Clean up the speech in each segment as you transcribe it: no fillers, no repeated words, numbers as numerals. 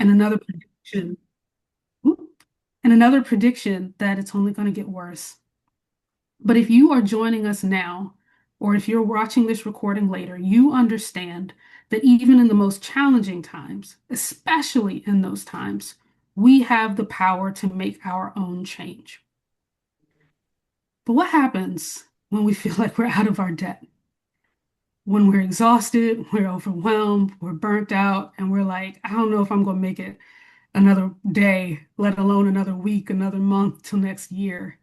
and another prediction, whoop, and another prediction that it's only going to get worse. But if you are joining us now, or if you're watching this recording later, you understand that even in the most challenging times, especially in those times, we have the power to make our own change. But what happens when we feel like we're out of our depth? When we're exhausted, we're overwhelmed, we're burnt out, and we're like, I don't know if I'm going to make it another day, let alone another week, another month till next year.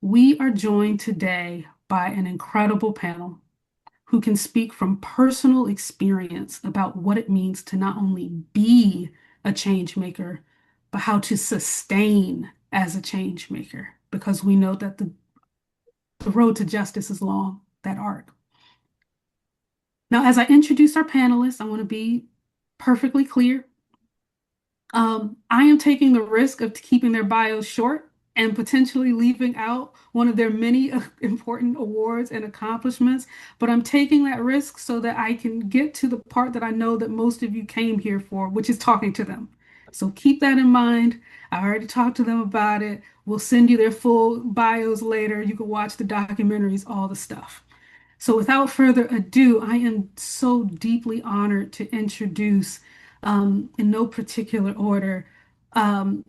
We are joined today by an incredible panel who can speak from personal experience about what it means to not only be a change maker, but how to sustain as a change maker, because we know that the road to justice is long, that arc. Now, as I introduce our panelists, I want to be perfectly clear. I am taking the risk of keeping their bios short and potentially leaving out one of their many important awards and accomplishments, but I'm taking that risk so that I can get to the part that I know that most of you came here for, which is talking to them. So keep that in mind. I already talked to them about it. We'll send you their full bios later. You can watch the documentaries, all the stuff. So, without further ado, I am so deeply honored to introduce, in no particular order, um,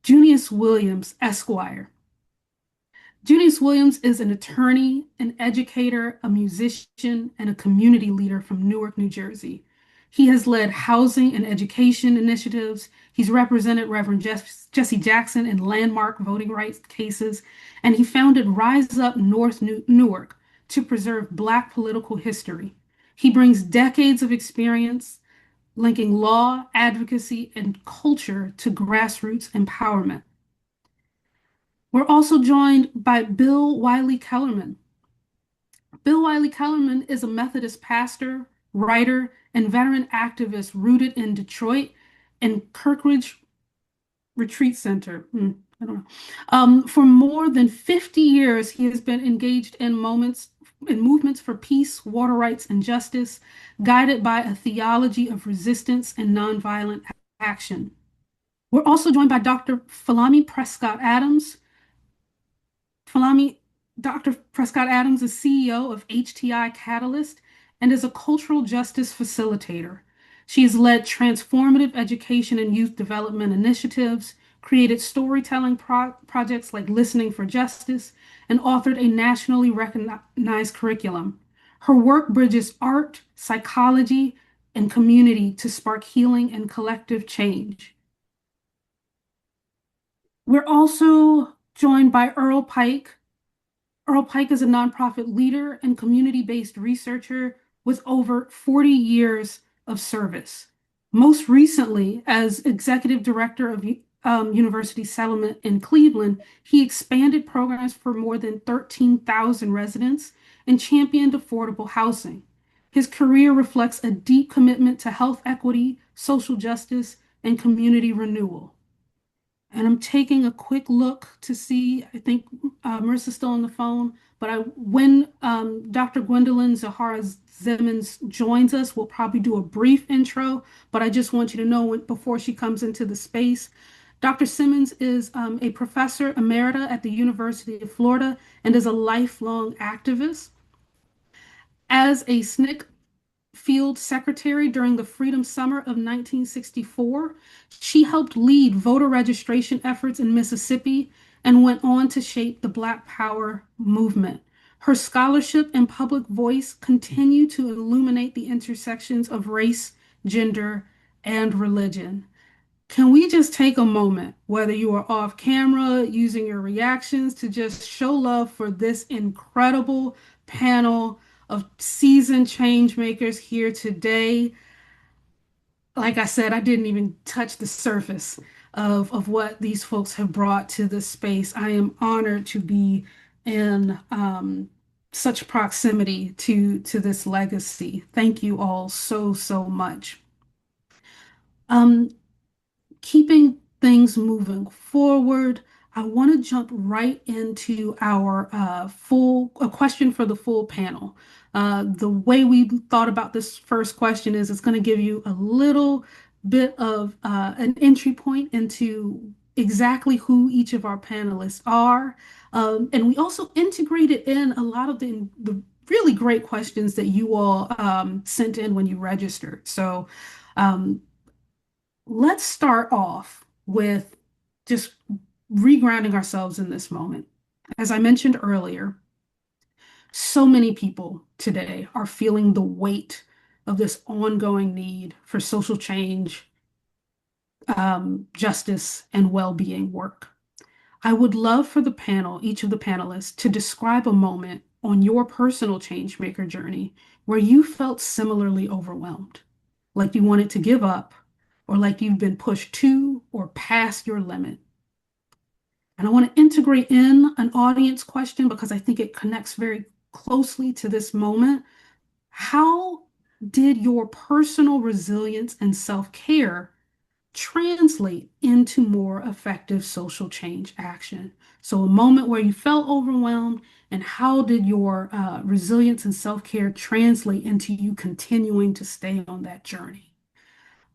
Junius Williams, Esquire. Junius Williams is an attorney, an educator, a musician, and a community leader from Newark, New Jersey. He has led housing and education initiatives. He's represented Reverend Jesse Jackson in landmark voting rights cases, and he founded Rise Up North Newark to preserve Black political history. He brings decades of experience linking law, advocacy, and culture to grassroots empowerment. We're also joined by Bill Wiley Kellerman. Bill Wiley Kellerman is a Methodist pastor, writer, and veteran activist rooted in Detroit and Kirkridge Retreat Center. I don't know. For more than 50 years, he has been engaged in movements for peace, water rights, and justice, guided by a theology of resistance and nonviolent action. We're also joined by Dr. Folami Prescott-Adams. Folami, Dr. Prescott-Adams is CEO of HTI Catalyst and is a cultural justice facilitator. She has led transformative education and youth development initiatives, created storytelling projects like Listening for Justice, and authored a nationally recognized curriculum. Her work bridges art, psychology, and community to spark healing and collective change. We're also joined by Earl Pike. Earl Pike is a nonprofit leader and community-based researcher with over 40 years of service. Most recently, as executive director of University Settlement in Cleveland, he expanded programs for more than 13,000 residents and championed affordable housing. His career reflects a deep commitment to health equity, social justice, and community renewal. And I'm taking a quick look to see, I think Marissa's still on the phone, but when Dr. Gwendolyn Zoharah Simmons joins us, we'll probably do a brief intro, but I just want you to know before she comes into the space. Dr. Simmons is a professor emerita at the University of Florida and is a lifelong activist. As a SNCC field secretary during the Freedom Summer of 1964. She helped lead voter registration efforts in Mississippi and went on to shape the Black Power movement. Her scholarship and public voice continue to illuminate the intersections of race, gender, and religion. Can we just take a moment, whether you are off camera, using your reactions, to just show love for this incredible panel of seasoned change makers here today? Like I said, I didn't even touch the surface of what these folks have brought to this space. I am honored to be in such proximity to this legacy. Thank you all so, so much. Um, Keeping things moving forward, I want to jump right into our a question for the full panel. The way we thought about this first question is it's going to give you a little bit of an entry point into exactly who each of our panelists are. And we also integrated in a lot of the really great questions that you all sent in when you registered. So um, let's start off with just regrounding ourselves in this moment. As I mentioned earlier, so many people today are feeling the weight of this ongoing need for social change, justice, and well-being work. I would love for the panel, each of the panelists, to describe a moment on your personal change maker journey where you felt similarly overwhelmed, like you wanted to give up, or like you've been pushed to or past your limit. And I want to integrate in an audience question because I think it connects very closely to this moment. How did your personal resilience and self-care translate into more effective social change action? So, a moment where you felt overwhelmed, and how did your resilience and self-care translate into you continuing to stay on that journey?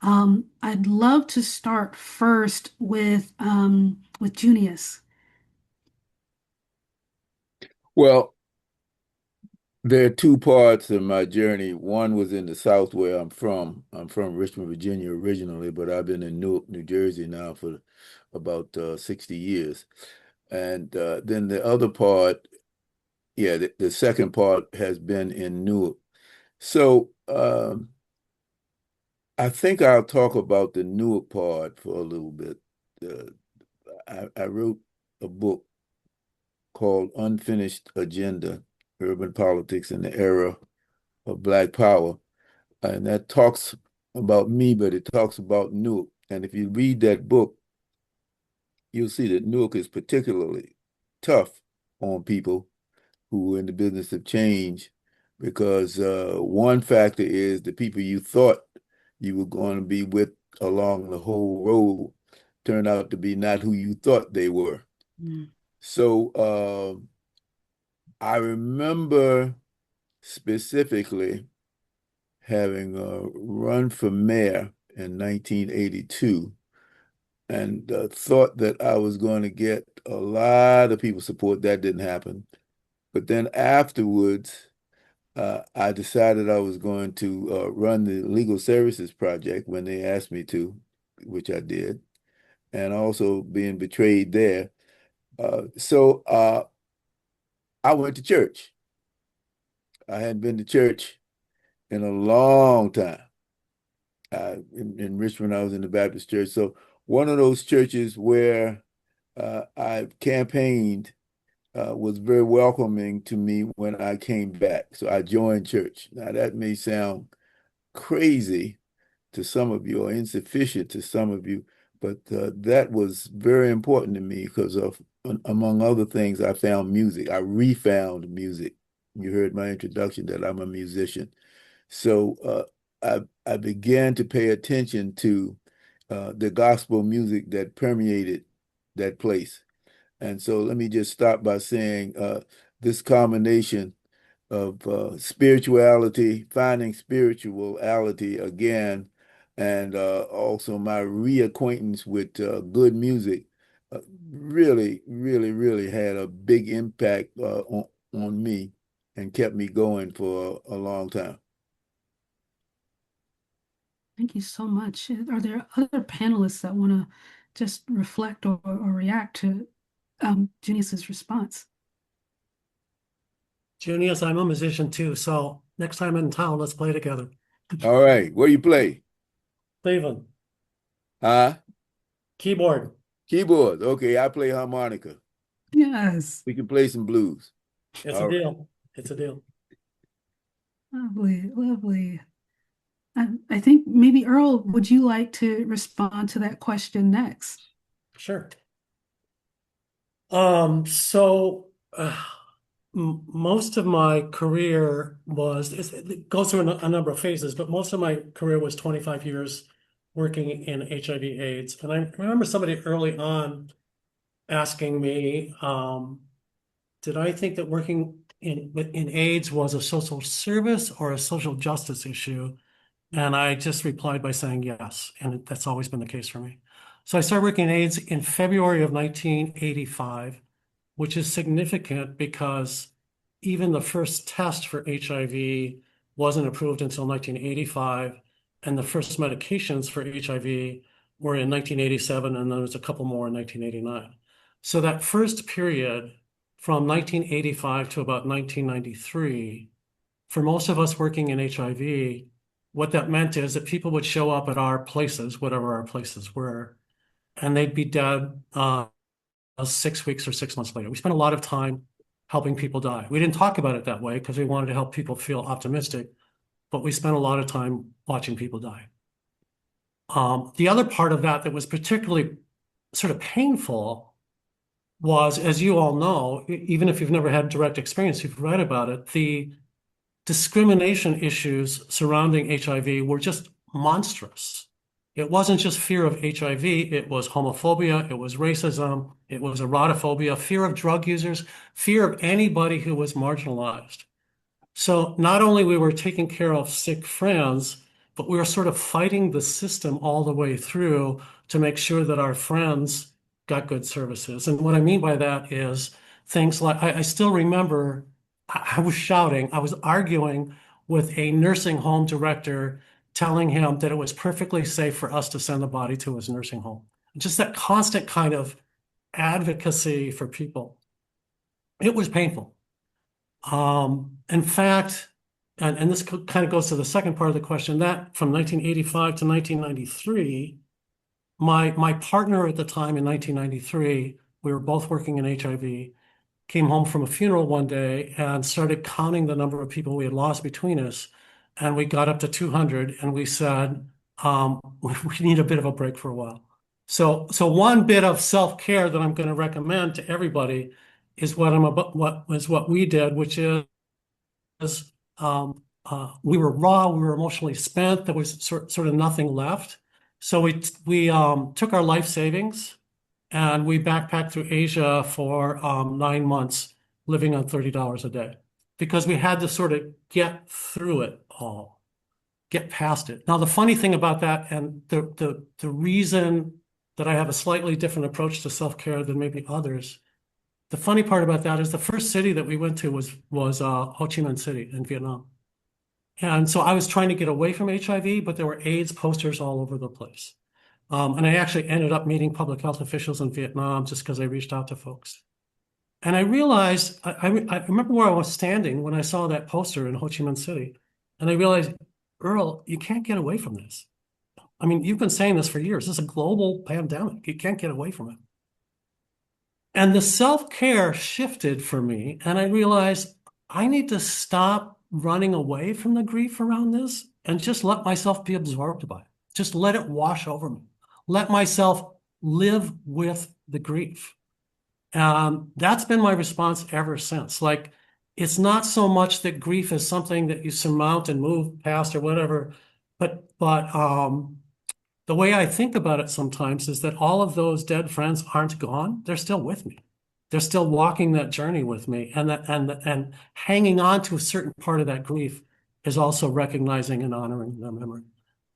I'd love to start first with Junius. Well, there are two parts of my journey. One was in the South where I'm from. I'm from Richmond, Virginia originally, but I've been in Newark, New Jersey now for about 60 years. And then the other part, yeah, the second part has been in Newark. So I think I'll talk about the Newark part for a little bit. Uh, I wrote a book called Unfinished Agenda, Urban Politics in the Era of Black Power. And that talks about me, but it talks about Newark. And if you read that book, you'll see that Newark is particularly tough on people who are in the business of change because one factor is the people you thought you were going to be with along the whole road turned out to be not who you thought they were. Mm. So I remember specifically having run for mayor in 1982 and thought that I was going to get a lot of people support. That didn't happen. But then afterwards, I decided I was going to run the Legal Services Project when they asked me to, which I did, and also being betrayed there. So I went to church. I hadn't been to church in a long time. In Richmond, I was in the Baptist church. So one of those churches where I campaigned was very welcoming to me when I came back. So I joined church. Now that may sound crazy to some of you or insufficient to some of you, but that was very important to me because of, among other things, I found music. I refound music. You heard my introduction that I'm a musician. So I began to pay attention to the gospel music that permeated that place. And so let me just start by saying this combination of spirituality, finding spirituality again, and also my reacquaintance with good music uh, really had a big impact on me and kept me going for a long time. Thank you so much. Are there other panelists that want to just reflect or react to Junius's response? Junius, I'm a musician too, so next time in town, let's play together. All right, what do you play? Cleveland, Huh? keyboard. Keyboard. Okay, I play harmonica. Yes, We can play some blues. It's a All right. deal. It's a deal. lovely, lovely. I think maybe Earl, would you like to respond to that question next? Sure. So most of my career it goes through a number of phases, but most of my career was 25 years working in HIV/AIDS. And I remember somebody early on asking me, did I think that working in AIDS was a social service or a social justice issue? And I just replied by saying yes. And that's always been the case for me. So I started working in AIDS in February of 1985, which is significant because even the first test for HIV wasn't approved until 1985, and the first medications for HIV were in 1987, and then there was a couple more in 1989. So that first period from 1985 to about 1993, for most of us working in HIV, what that meant is that people would show up at our places, whatever our places were, and they'd be dead 6 weeks or 6 months later. We spent a lot of time helping people die. We didn't talk about it that way because we wanted to help people feel optimistic, but we spent a lot of time watching people die. The other part of that that was particularly sort of painful was, as you all know, even if you've never had direct experience, you've read about it, the discrimination issues surrounding HIV were just monstrous. It wasn't just fear of HIV, it was homophobia, it was racism, it was erotophobia, fear of drug users, fear of anybody who was marginalized. So not only we were taking care of sick friends, but we were sort of fighting the system all the way through to make sure that our friends got good services. And what I mean by that is things like, I still remember I was shouting, I was arguing with a nursing home director, telling him that it was perfectly safe for us to send the body to his nursing home. Just that constant kind of advocacy for people. It was painful. In fact, and this kind of goes to the second part of the question, that from 1985 to 1993, my partner at the time in 1993, we were both working in HIV, came home from a funeral one day and started counting the number of people we had lost between us. And we got up to 200 and we said, we need a bit of a break for a while. So one bit of self-care that I'm going to recommend to everybody is what we did, which is we were raw, we were emotionally spent, there was sort of nothing left. So we took our life savings and we backpacked through Asia for 9 months, living on $30 a day, because we had to sort of get through it all, get past it. Now, the funny thing about that, and the reason that I have a slightly different approach to self-care than maybe others, the funny part about that is the first city that we went to was Ho Chi Minh City in Vietnam. And so I was trying to get away from HIV, but there were AIDS posters all over the place. And I actually ended up meeting public health officials in Vietnam just because I reached out to folks. And I realized, I remember where I was standing when I saw that poster in Ho Chi Minh City. And I realized, Earl, you can't get away from this. I mean, you've been saying this for years. This is a global pandemic. You can't get away from it. And the self-care shifted for me. And I realized I need to stop running away from the grief around this and just let myself be absorbed by it. Just let it wash over me. Let myself live with the grief. That's been my response ever since. Like, it's not so much that grief is something that you surmount and move past or whatever, but the way I think about it sometimes is that all of those dead friends aren't gone. They're still with me. They're still walking that journey with me. And hanging on to a certain part of that grief is also recognizing and honoring their memory.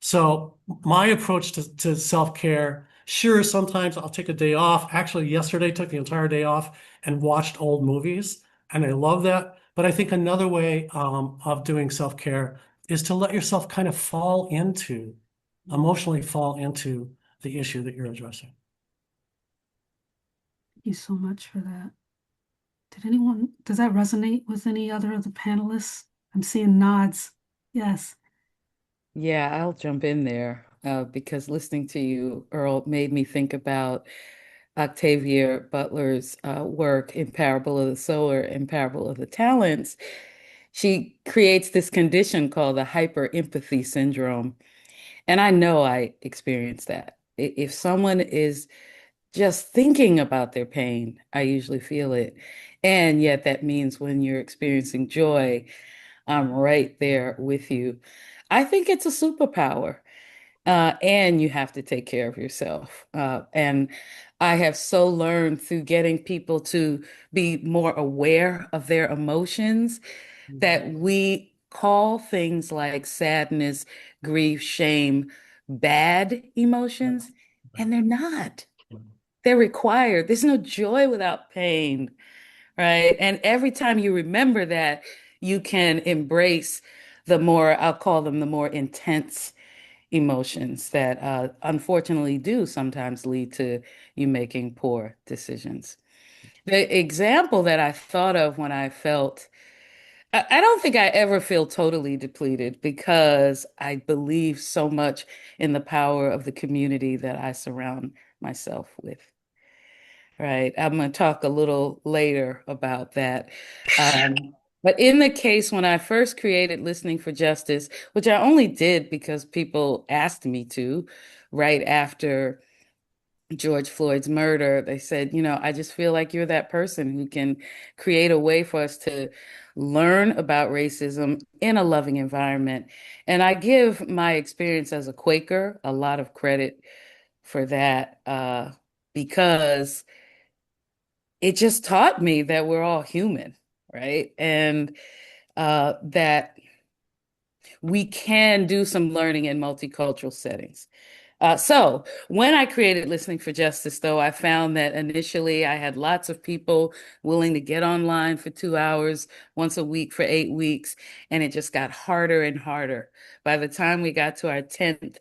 So my approach to self-care, sure, sometimes I'll take a day off. Actually, yesterday took the entire day off and watched old movies, and I love that. But I think another way of doing self-care is to let yourself kind of emotionally fall into the issue that you're addressing. Thank you so much for that. Does that resonate with any other of the panelists? I'm seeing nods. Yes. Yeah, I'll jump in there because listening to you, Earl, made me think about Octavia Butler's work in Parable of the Sower and Parable of the Talents. She creates this condition called the hyper-empathy syndrome. And I know I experienced that. If someone is just thinking about their pain, I usually feel it. And yet that means when you're experiencing joy, I'm right there with you. I think it's a superpower. And you have to take care of yourself. And I have so learned through getting people to be more aware of their emotions that we call things like sadness, grief, shame bad emotions, and they're not. They're required. There's no joy without pain, right? And every time you remember that, you can embrace the more, I'll call them the more intense emotions that unfortunately do sometimes lead to you making poor decisions. The example that I thought of when I felt, I don't think I ever feel totally depleted because I believe so much in the power of the community that I surround myself with. Right. I'm going to talk a little later about that. But in the case when I first created Listening for Justice, which I only did because people asked me to, right after George Floyd's murder, they said, I just feel like you're that person who can create a way for us to learn about racism in a loving environment. And I give my experience as a Quaker a lot of credit for that, because it just taught me that we're all human, right? And that we can do some learning in multicultural settings. So when I created Listening for Justice, though, I found that initially I had lots of people willing to get online for 2 hours once a week for 8 weeks, and it just got harder and harder. By the time we got to our 10th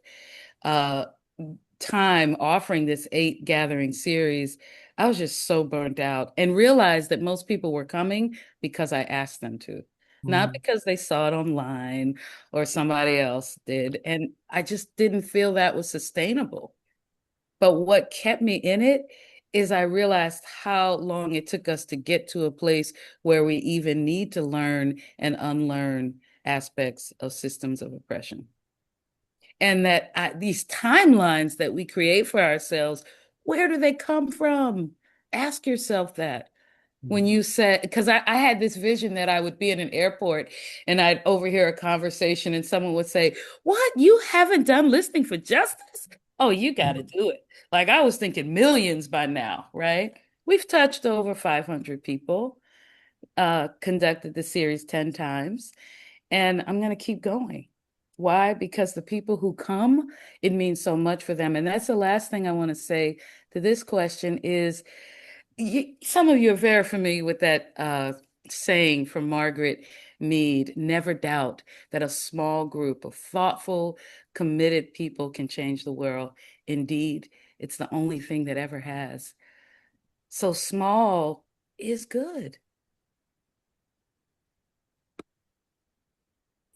uh, time offering this 8 gathering series, I was just so burnt out and realized that most people were coming because I asked them to, not because they saw it online or somebody else did. And I just didn't feel that was sustainable. But what kept me in it is I realized how long it took us to get to a place where we even need to learn and unlearn aspects of systems of oppression. And that these timelines that we create for ourselves, where do they come from? Ask yourself that. When you said, because I had this vision that I would be in an airport and I'd overhear a conversation and someone would say, "What? You haven't done Listening for Justice? Oh, you got to do it." Like I was thinking millions by now, right? We've touched over 500 people, conducted the series 10 times, and I'm going to keep going. Why? Because the people who come, it means so much for them. And that's the last thing I want to say to this question is, some of you are very familiar with that saying from Margaret Mead, never doubt that a small group of thoughtful, committed people can change the world. Indeed, it's the only thing that ever has. So small is good.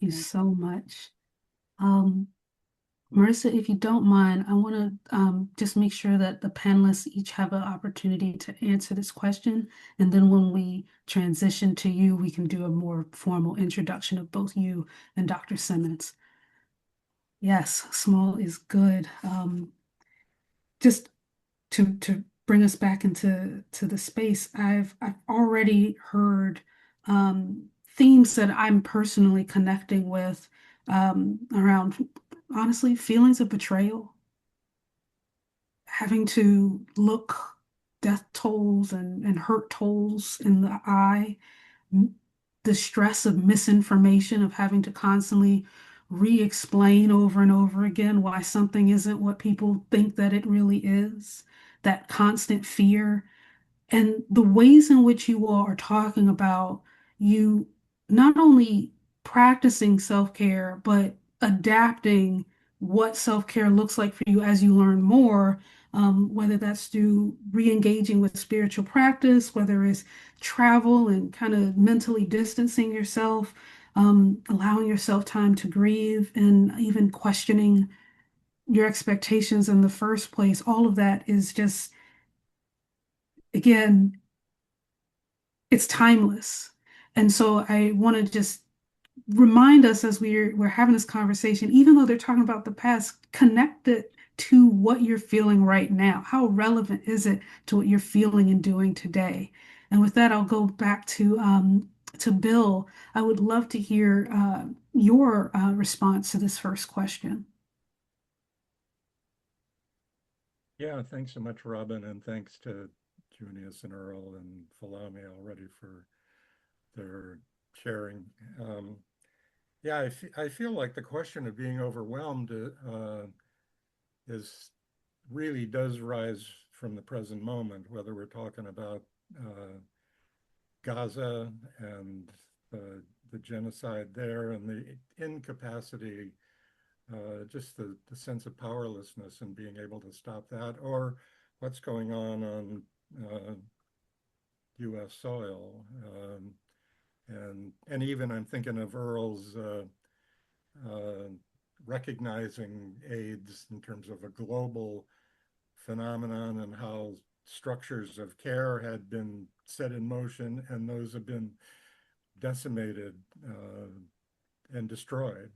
Thank you so much. Marissa, if you don't mind, I want to just make sure that the panelists each have an opportunity to answer this question. And then when we transition to you, we can do a more formal introduction of both you and Dr. Simmons. Yes, small is good. Just to bring us back into the space, I've already heard themes that I'm personally connecting with around honestly feelings of betrayal, having to look death tolls and hurt tolls in the eye, the stress of misinformation, of having to constantly re-explain over and over again why something isn't what people think that it really is, that constant fear, and the ways in which you all are talking about you not only practicing self-care, but adapting what self-care looks like for you as you learn more, whether that's through re-engaging with spiritual practice, whether it's travel and kind of mentally distancing yourself, allowing yourself time to grieve, and even questioning your expectations in the first place. All of that is just, again, it's timeless. And so I want to just remind us as we're having this conversation, even though they're talking about the past, connect it to what you're feeling right now. How relevant is it to what you're feeling and doing today? And with that, I'll go back to Bill. I would love to hear your response to this first question. Yeah, thanks so much, Robin, and thanks to Junius and Earl and Folami already for their sharing. Yeah, I feel like the question of being overwhelmed is really does rise from the present moment, whether we're talking about uh, Gaza and the genocide there and the incapacity, just the sense of powerlessness and being able to stop that, or what's going on U.S. soil. And even I'm thinking of Earl's uh, recognizing AIDS in terms of a global phenomenon and how structures of care had been set in motion and those have been decimated and destroyed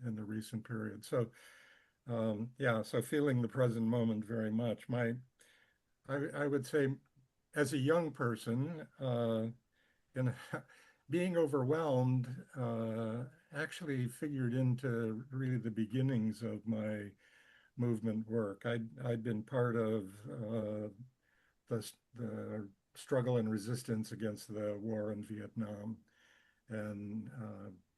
in the recent period. So yeah, so feeling the present moment very much. I would say, as a young person, in being overwhelmed actually figured into really the beginnings of my movement work. I'd been part of the struggle and resistance against the war in Vietnam, and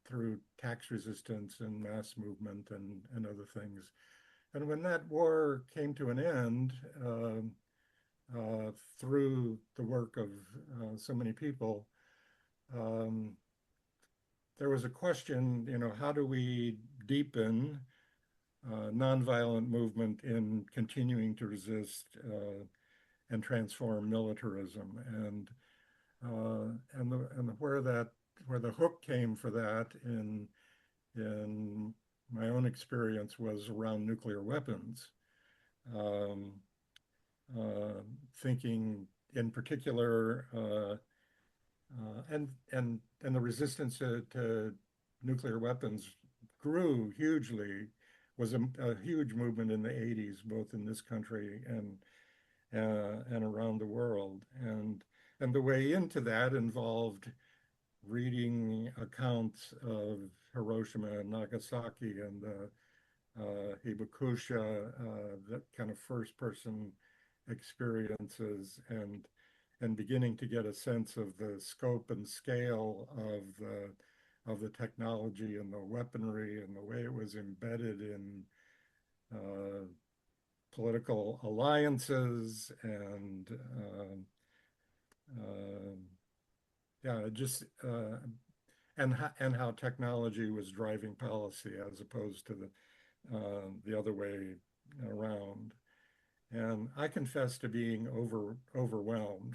through tax resistance and mass movement and other things. And when that war came to an end, through the work of so many people, um, there was a question, how do we deepen nonviolent movement in continuing to resist and transform militarism? And where the hook came for that in my own experience was around nuclear weapons. Um, Thinking in particular, and the resistance to nuclear weapons grew hugely, was a huge movement in the 80s, both in this country and around the world. And the way into that involved reading accounts of Hiroshima and Nagasaki and Hibakusha, that kind of first person experiences, and beginning to get a sense of the scope and scale of the technology and the weaponry and the way it was embedded in uh, political alliances uh, yeah, just and how technology was driving policy as opposed to the other way around. And I confess to being overwhelmed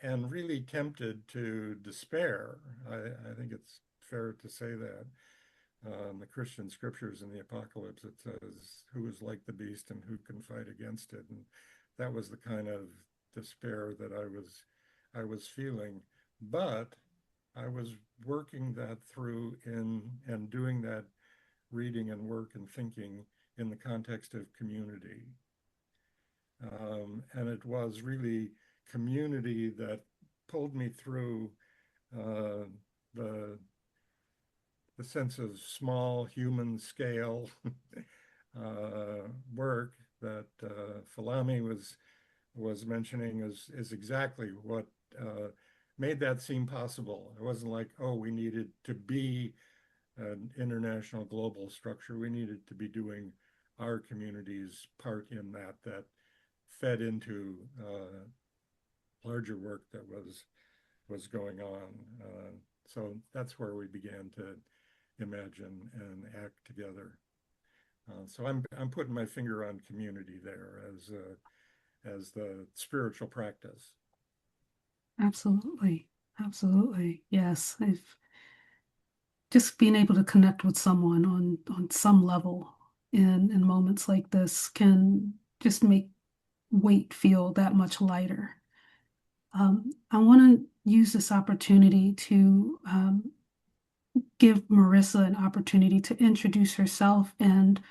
and really tempted to despair. I think it's fair to say that. In the Christian scriptures in the apocalypse, it says, "Who is like the beast and who can fight against it?" And that was the kind of despair that I was feeling. But I was working that through and doing that reading and work and thinking in the context of community. And it was really community that pulled me through uh, the the sense of small human scale work that Folami was mentioning is exactly what made that seem possible. It wasn't like, oh, we needed to be an international global structure. We needed to be doing our community's part in that fed into larger work that was going on. So that's where we began to imagine and act together. So I'm putting my finger on community there as the spiritual practice. Absolutely. Absolutely. Yes. I've just being able to connect with someone on some level in moments like this can just make weight feel that much lighter. I want to use this opportunity to give Marissa an opportunity to introduce herself and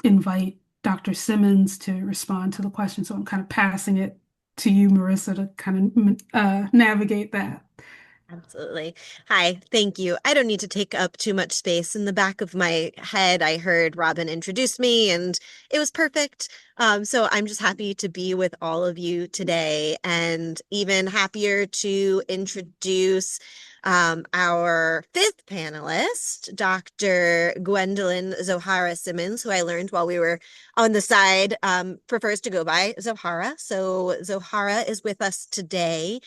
invite Dr. Simmons to respond to the question. So I'm kind of passing it to you, Marissa, to kind of navigate that. Absolutely. Hi, thank you. I don't need to take up too much space. In the back of my head, I heard Robin introduce me, and it was perfect. So I'm just happy to be with all of you today, and even happier to introduce our fifth panelist, Dr. Gwendolyn Zoharah Simmons, who I learned while we were on the side, prefers to go by Zoharah. So Zoharah is with us today.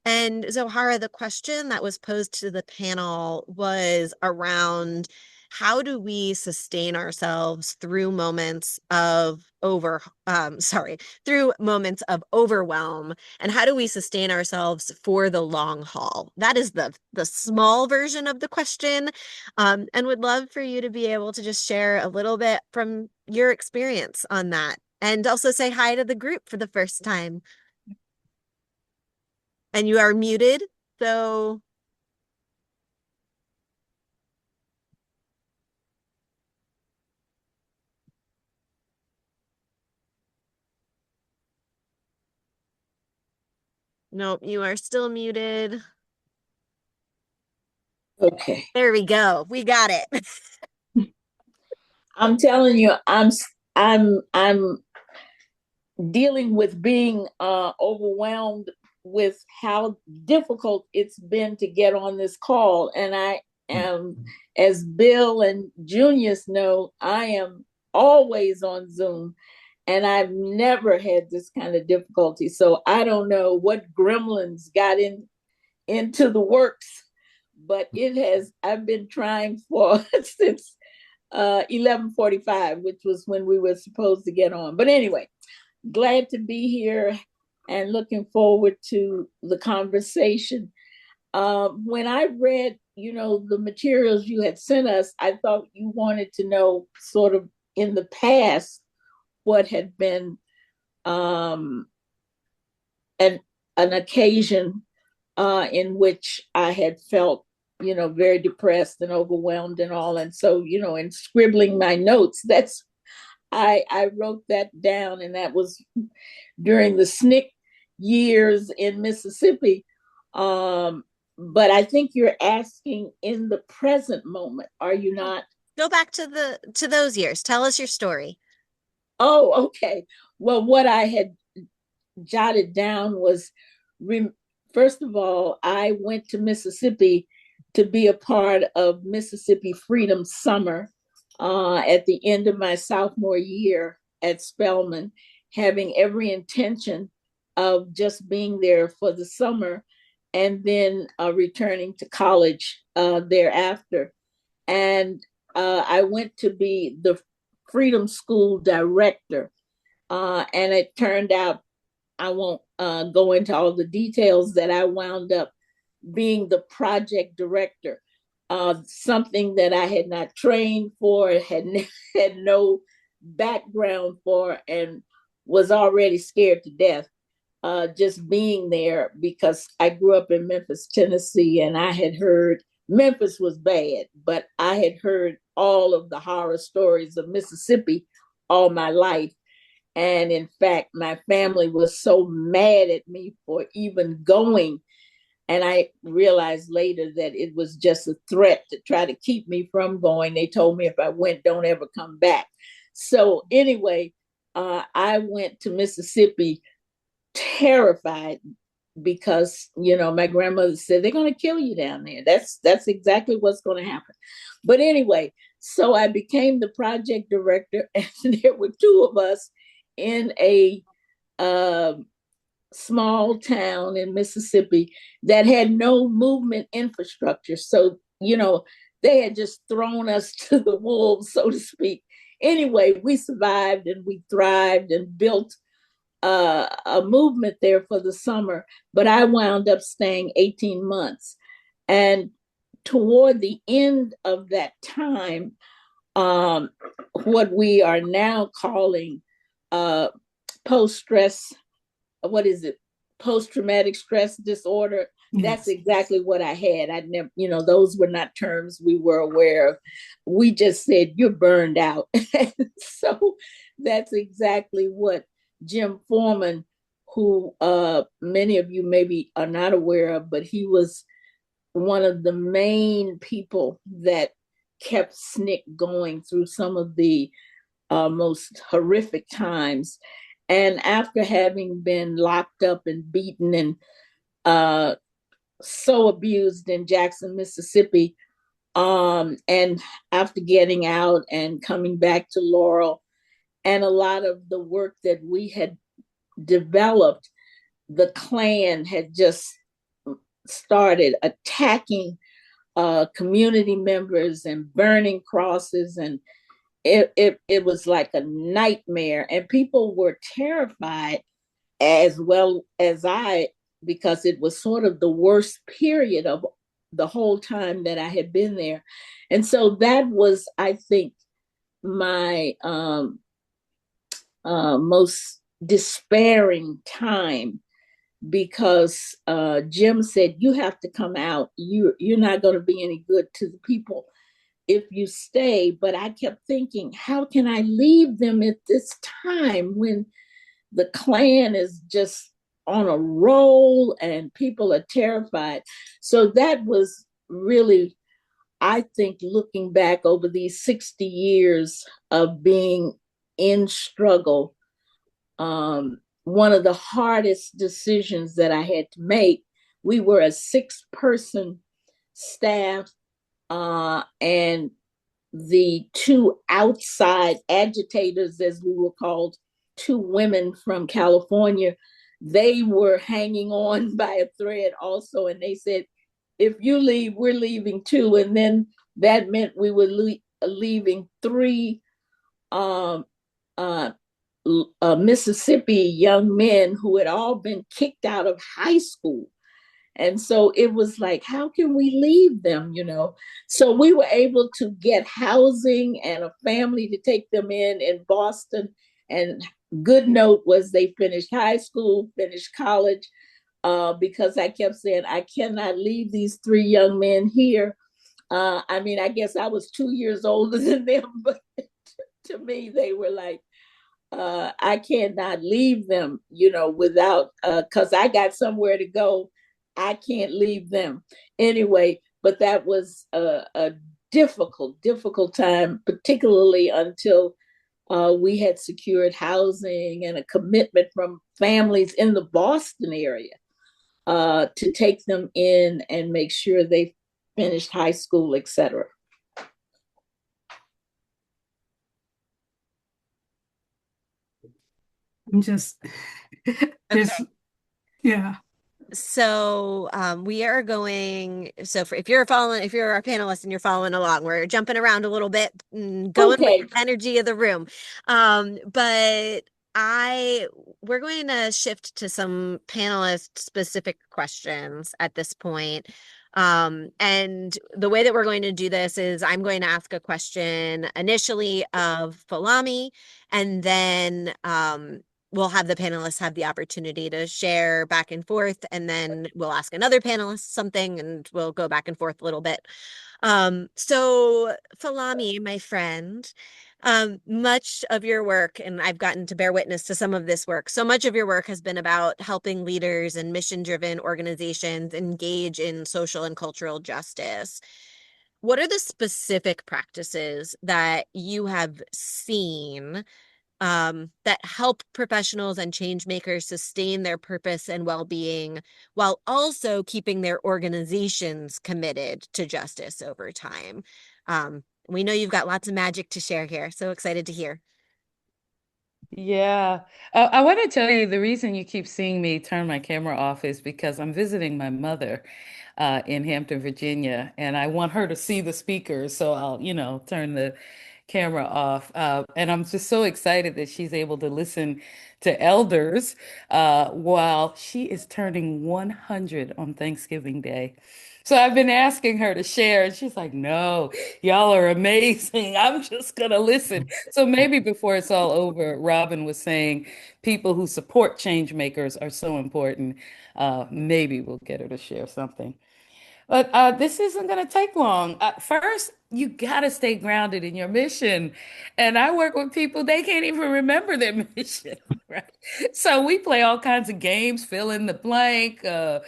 And Zoharah, the question that was posed to the panel was around how do we sustain ourselves through moments of through moments of overwhelm, and how do we sustain ourselves for the long haul? That is the small version of the question, and would love for you to be able to just share a little bit from your experience on that, and also say hi to the group for the first time. And you are muted, so nope, you are still muted. Okay. There we go. We got it. I'm telling you, I'm dealing with being overwhelmed with how difficult it's been to get on this call. And I am, as Bill and Junius know, I am always on Zoom, and I've never had this kind of difficulty. So I don't know what gremlins got into the works, but I've been trying for since 11:45, which was when we were supposed to get on. But anyway, glad to be here and looking forward to the conversation. When I read, the materials you had sent us, I thought you wanted to know sort of in the past what had been an occasion in which I had felt, very depressed and overwhelmed and all. And so, in scribbling my notes, I wrote that down, and that was during the SNCC years in Mississippi. But I think you're asking in the present moment, are you not? Go back to those years. Tell us your story. Oh, okay. Well, what I had jotted down was, first of all, I went to Mississippi to be a part of Mississippi Freedom Summer at the end of my sophomore year at Spelman, having every intention of just being there for the summer and then returning to college thereafter. And I went to be the Freedom School director. And it turned out, I won't go into all the details, that I wound up being the project director, something that I had not trained for, had no background for, and was already scared to death just being there, because I grew up in Memphis, Tennessee, and I had heard Memphis was bad, but I had heard all of the horror stories of Mississippi all my life. And in fact, my family was so mad at me for even going. And I realized later that it was just a threat to try to keep me from going. They told me if I went, don't ever come back. So anyway, I went to Mississippi terrified, because my grandmother said they're going to kill you down there. That's exactly what's going to happen. But anyway, so I became the project director, and there were two of us in a small town in Mississippi that had no movement infrastructure. So, they had just thrown us to the wolves, so to speak. Anyway, we survived and we thrived and built a movement there for the summer, but I wound up staying 18 months. And toward the end of that time, what we are now calling post-stress, what is it? Post-traumatic stress disorder. Yes. That's exactly what I had. I never, those were not terms we were aware of. We just said, you're burned out. So that's exactly what Jim Foreman, who many of you maybe are not aware of, but he was one of the main people that kept SNCC going through some of the most horrific times. And after having been locked up and beaten and so abused in Jackson, Mississippi, and after getting out and coming back to Laurel, and a lot of the work that we had developed, the Klan had just started attacking community members and burning crosses, and it was like a nightmare, and people were terrified as well as I, because it was sort of the worst period of the whole time that I had been there. And so that was, I think, my most despairing time, because Jim said, you have to come out. You're not going to be any good to the people if you stay. But I kept thinking, how can I leave them at this time when the Klan is just on a roll and people are terrified? So that was really, I think, looking back over these 60 years of being in struggle, one of the hardest decisions that I had to make. We were a 6-person staff, and the 2 outside agitators, as we were called, 2 women from California, they were hanging on by a thread also. And they said, if you leave, we're leaving too. And then that meant we were leaving 3 Mississippi young men who had all been kicked out of high school. And so it was like, how can we leave them, you know? So we were able to get housing and a family to take them in Boston. And good note was they finished high school, finished college, because I kept saying, I cannot leave these 3 young men here. I mean, I guess I was 2 years older than them, but to me, they were like, I cannot leave them, you know, without, because I got somewhere to go. I can't leave them anyway. But that was a difficult time, particularly until we had secured housing and a commitment from families in the Boston area to take them in and make sure they finished high school, etc. I'm just, there's, Okay. yeah. So we are going, so if you're our panelist and you're following along, we're jumping around a little bit, going Okay. with the energy of the room. But we're going to shift to some panelist specific questions at this point. And the way that we're going to do this is I'm going to ask a question initially of Folami, and then we'll have the panelists have the opportunity to share back and forth, and then we'll ask another panelist something, and we'll go back and forth a little bit. So Folami, my friend, much of your work, and I've gotten to bear witness to some of this work, so much of your work has been about helping leaders and mission-driven organizations engage in social and cultural justice. What are the specific practices that you have seen that help professionals and change makers sustain their purpose and well-being while also keeping their organizations committed to justice over time? We know you've got lots of magic to share here. So excited to hear. Yeah. I want to tell you the reason you keep seeing me turn my camera off is because I'm visiting my mother in Hampton, Virginia, and I want her to see the speakers. So I'll, turn the camera off. And I'm just so excited that she's able to listen to elders while she is turning 100 on Thanksgiving Day. So I've been asking her to share, and she's like, no, y'all are amazing. I'm just going to listen. So maybe before it's all over, Robin was saying people who support change makers are so important. Maybe we'll get her to share something. But this isn't going to take long. First, you got to stay grounded in your mission. And I work with people, they can't even remember their mission, right? So we play all kinds of games, fill in the blank. I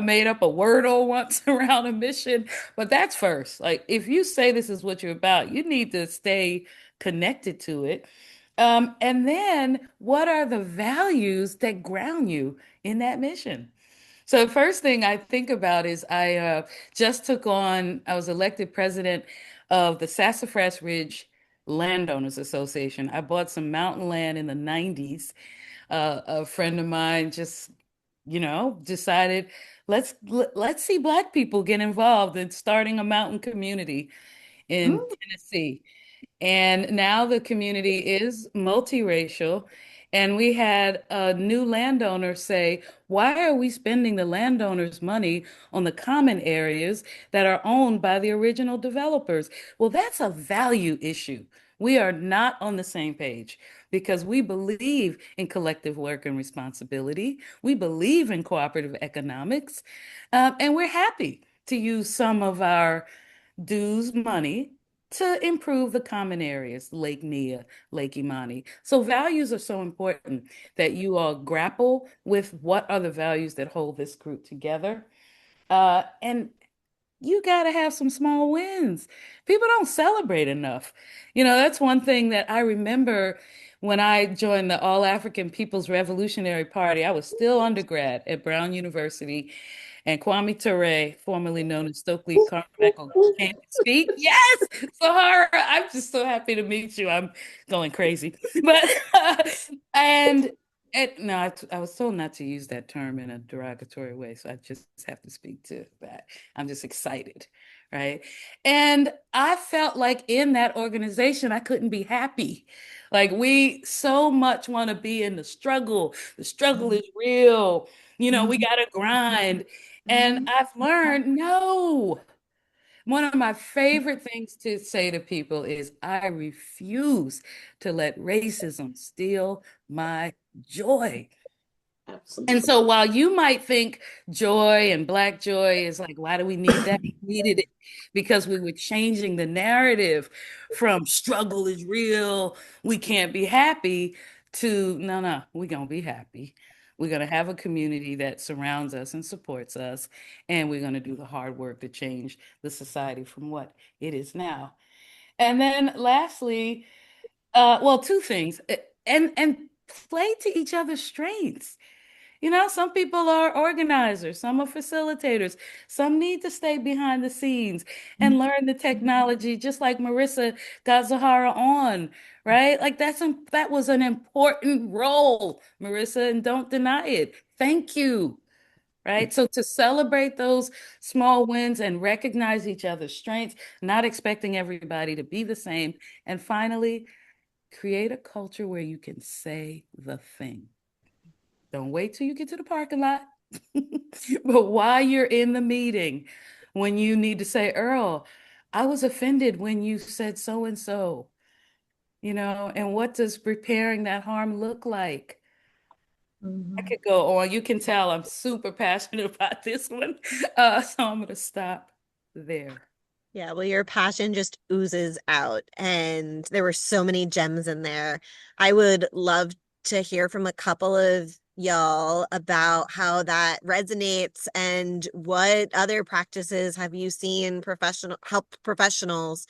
made up a wordle once around a mission, but that's first. Like, if you say this is what you're about, you need to stay connected to it. And then, what are the values that ground you in that mission? So the first thing I think about is I was elected president of the Sassafras Ridge Landowners Association. I bought some mountain land in the 90s. A friend of mine just, decided let's see Black people get involved in starting a mountain community in Mm, Tennessee. And now the community is multiracial. And we had a new landowner say, why are we spending the landowner's money on the common areas that are owned by the original developers? Well, that's a value issue. We are not on the same page because we believe in collective work and responsibility. We believe in cooperative economics. And we're happy to use some of our dues money to improve the common areas, Lake Nia, Lake Imani. So values are so important that you all grapple with what are the values that hold this group together. And you got to have some small wins. People don't celebrate enough. That's one thing that I remember when I joined the All African People's Revolutionary Party. I was still undergrad at Brown University, and Kwame Ture, formerly known as Stokely Carmichael, came to speak. Yes, Zoharah, I'm just so happy to meet you. I'm going crazy, but and no, I was told not to use that term in a derogatory way, so I just have to speak to that. I'm just excited, right? And I felt like in that organization, I couldn't be happy. Like, we so much want to be in the struggle. The struggle is real. We got to grind. And I've learned no. One of my favorite things to say to people is I refuse to let racism steal my joy. And absolutely. so while you might think joy and Black joy is like, why do we need that? We needed it because we were changing the narrative from struggle is real, we can't be happy, to no, no, we're going to be happy. We're going to have a community that surrounds us and supports us, and we're going to do the hard work to change the society from what it is now. And then lastly, well, two things, and play to each other's strengths. Some people are organizers, some are facilitators, some need to stay behind the scenes and learn the technology, just like Marissa got Zahara on, right? Like that was an important role, Marissa, and don't deny it. Thank you, right? So to celebrate those small wins and recognize each other's strengths, not expecting everybody to be the same. And finally, create a culture where you can say the thing. Don't wait till you get to the parking lot. But while you're in the meeting, when you need to say, Earl, I was offended when you said so and so, and what does repairing that harm look like? I Mhm. could go on. You can tell I'm super passionate about this one. So I'm going to stop there. Yeah, well, your passion just oozes out, and there were so many gems in there. I would love to hear from a couple of y'all about how that resonates and what other practices have you seen help professionals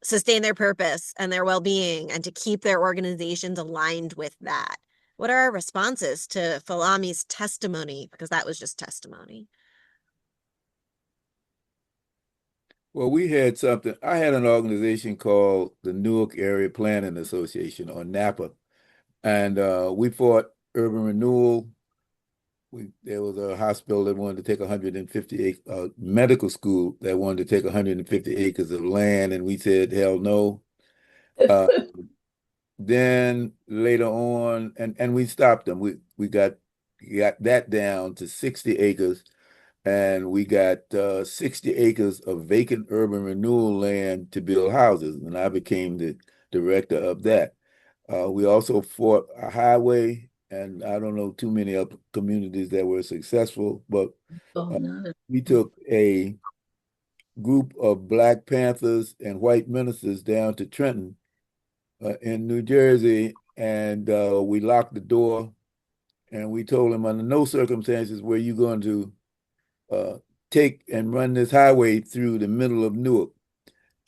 sustain their purpose and their well-being and to keep their organizations aligned with that. What are our responses to Folami's testimony? Because that was just testimony. Well, we had something. I had an organization called the Newark Area Planning Association, or NAPA, and we fought urban renewal. There was a hospital that wanted to take 150 acres, medical school that wanted to take 150 acres of land, and we said, hell no. Uh, then later on, and we stopped them. We got that down to 60 acres, and we got 60 acres of vacant urban renewal land to build houses, and I became the director of that. We also fought a highway, and I don't know too many other communities that were successful, but Oh, uh, no. we took a group of Black Panthers and white ministers down to Trenton in New Jersey, and we locked the door. and we told him under no circumstances were you going to take and run this highway through the middle of Newark.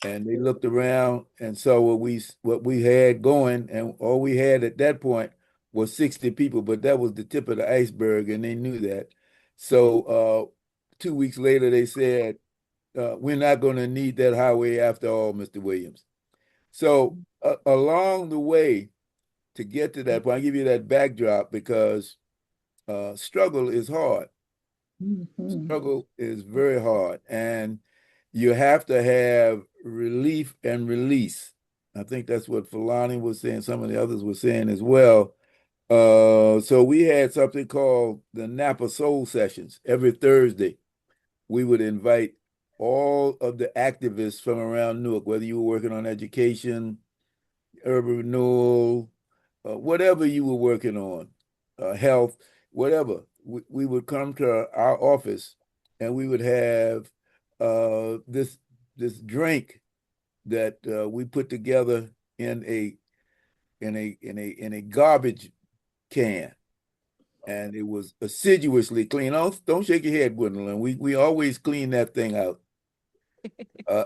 And they looked around and saw what we had going, and all we had at that point was 60 people, but that was the tip of the iceberg, and they knew that. So 2 weeks later, they said, we're not going to need that highway after all, Mr. Williams. So along the way to get to that point, I give you that backdrop because struggle is hard. Struggle is very hard, and you have to have relief and release. I think that's what Folami was saying. Some of the others were saying as well. So we had something called the Napa Soul Sessions. Every Thursday, we would invite all of the activists from around Newark, whether you were working on education, urban renewal, whatever you were working on, health, whatever. We would come to our office and we would have this drink that we put together in a garbage can, and it was assiduously clean. Don't shake your head, Gwendolyn. We always clean that thing out. Uh,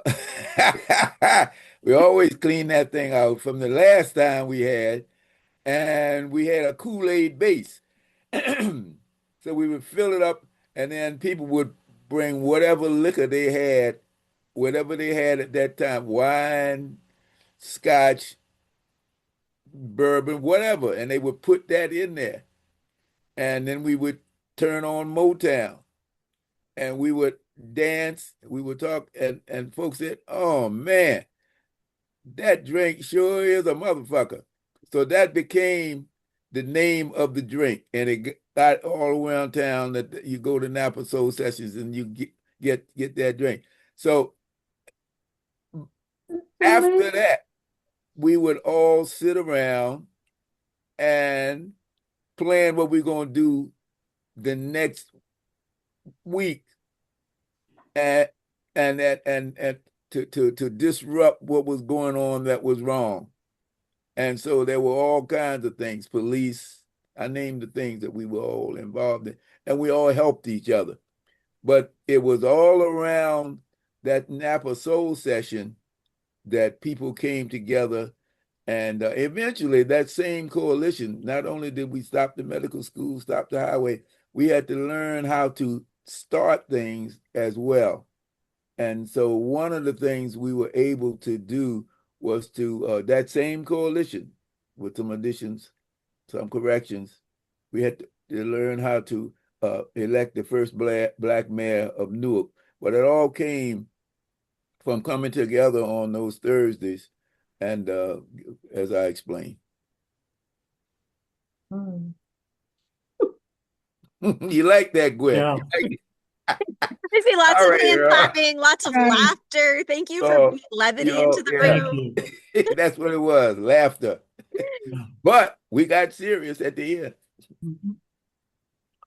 we always clean that thing out from the last time we had, and we had a Kool-Aid base. So we would fill it up, and then people would bring whatever liquor they had, whatever they had at that time, wine, scotch, bourbon, whatever, and they would put that in there. And then we would turn on Motown, and we would dance, we would talk, and folks said, oh man, that drink sure is a motherfucker. So that became the name of the drink, and it got all around town that you go to Napa Soul Sessions and you get that drink. So after that, we would all sit around and plan what we're going to do the next week, and to disrupt what was going on that was wrong. And so there were all kinds of things, police, I named the things that we were all involved in, and we all helped each other. But it was all around that Napa Soul Session that people came together, and eventually that same coalition, not only did we stop the medical school, stop the highway, we had to learn how to start things as well. And so one of the things we were able to do was to, that same coalition with some additions, some corrections, we had to learn how to elect the first black mayor of Newark. But it all came from coming together on those Thursdays, and as I explained. You like that, Gwen? Yeah. I see lots All of right, hand Earl. clapping, lots of laughter. Thank you for bringing levity into the Thank room. you. That's what it was, laughter. Yeah. But we got serious at the end.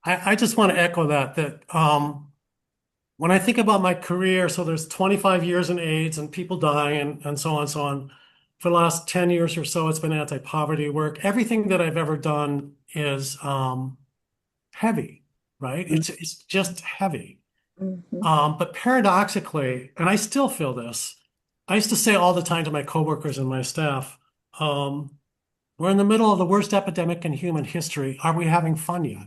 I just want to echo that when I think about my career, so there's 25 years in AIDS and people die and so on and so on. For the last 10 years or so, it's been anti-poverty work. Everything that I've ever done is heavy, right? It's just heavy. But paradoxically, and I still feel this, I used to say all the time to my coworkers and my staff, we're in the middle of the worst epidemic in human history. Are we having fun yet?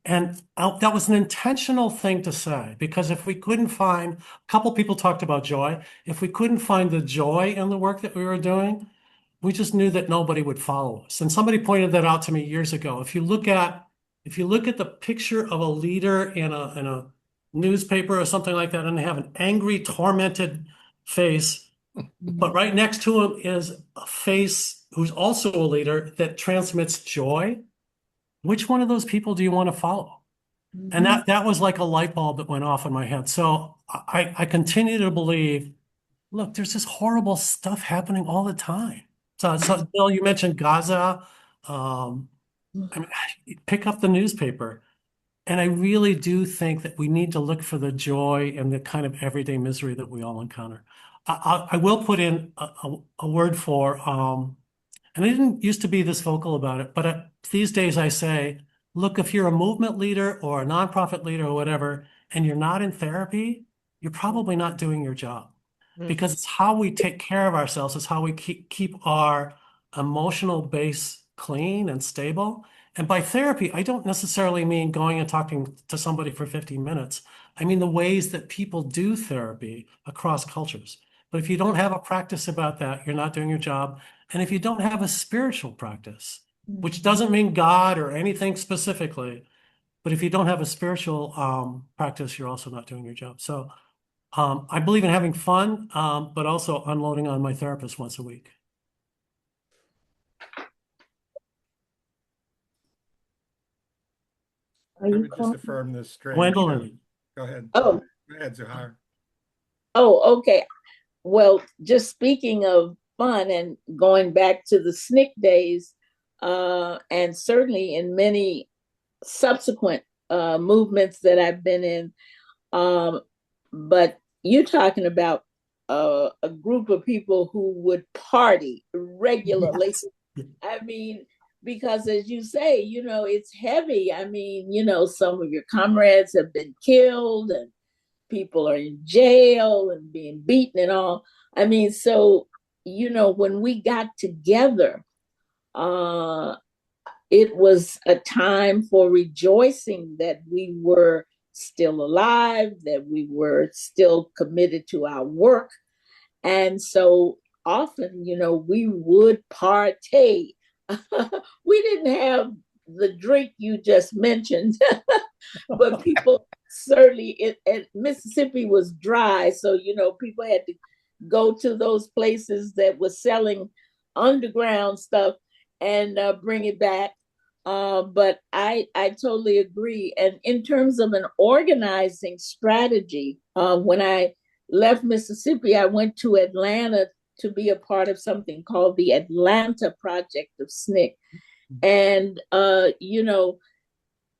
And that was an intentional thing to say, because if we couldn't find, a couple people talked about joy, if we couldn't find the joy in the work that we were doing, we just knew that nobody would follow us. And somebody pointed that out to me years ago. If you look at the picture of a leader in a newspaper or something like that, and they have an angry, tormented face, but right next to him is a face who's also a leader that transmits joy, which one of those people do you want to follow? And that was like a light bulb that went off in my head. So I continue to believe, look, there's this horrible stuff happening all the time. So Bill, you mentioned Gaza. I mean, pick up the newspaper. And I really do think that we need to look for the joy and the kind of everyday misery that we all encounter. I will put in a word for, and I didn't used to be this vocal about it, but these days I say, Look, if you're a movement leader or a nonprofit leader or whatever, and you're not in therapy, you're probably not doing your job Mm. because it's how we take care of ourselves. It's how we keep our emotional base clean and stable. And by therapy, I don't necessarily mean going and talking to somebody for 15 minutes. I mean the ways that people do therapy across cultures. But if you don't have a practice about that, you're not doing your job. And if you don't have a spiritual practice, which doesn't mean God or anything specifically, but if you don't have a spiritual practice, you're also not doing your job. So I believe in having fun, but also unloading on my therapist once a week. Are Let you me just calling? affirm this strange. Gwendolyn. Go ahead. Oh, Go ahead, Zoharah. oh, okay. Well, just speaking of fun and going back to the SNCC days, and certainly in many subsequent movements that I've been in, but you're talking about a group of people who would party regularly. Yes. I mean, because as you say, it's heavy. I mean, some of your comrades have been killed and people are in jail and being beaten and all. I mean, so, when we got together, uh, it was a time for rejoicing that we were still alive, that we were still committed to our work. And so often, we would partake. We didn't have the drink you just mentioned, but people certainly, Mississippi was dry. So, people had to go to those places that were selling underground stuff and bring it back. But I totally agree. And in terms of an organizing strategy, when I left Mississippi, I went to Atlanta to be a part of something called the Atlanta Project of SNCC. And,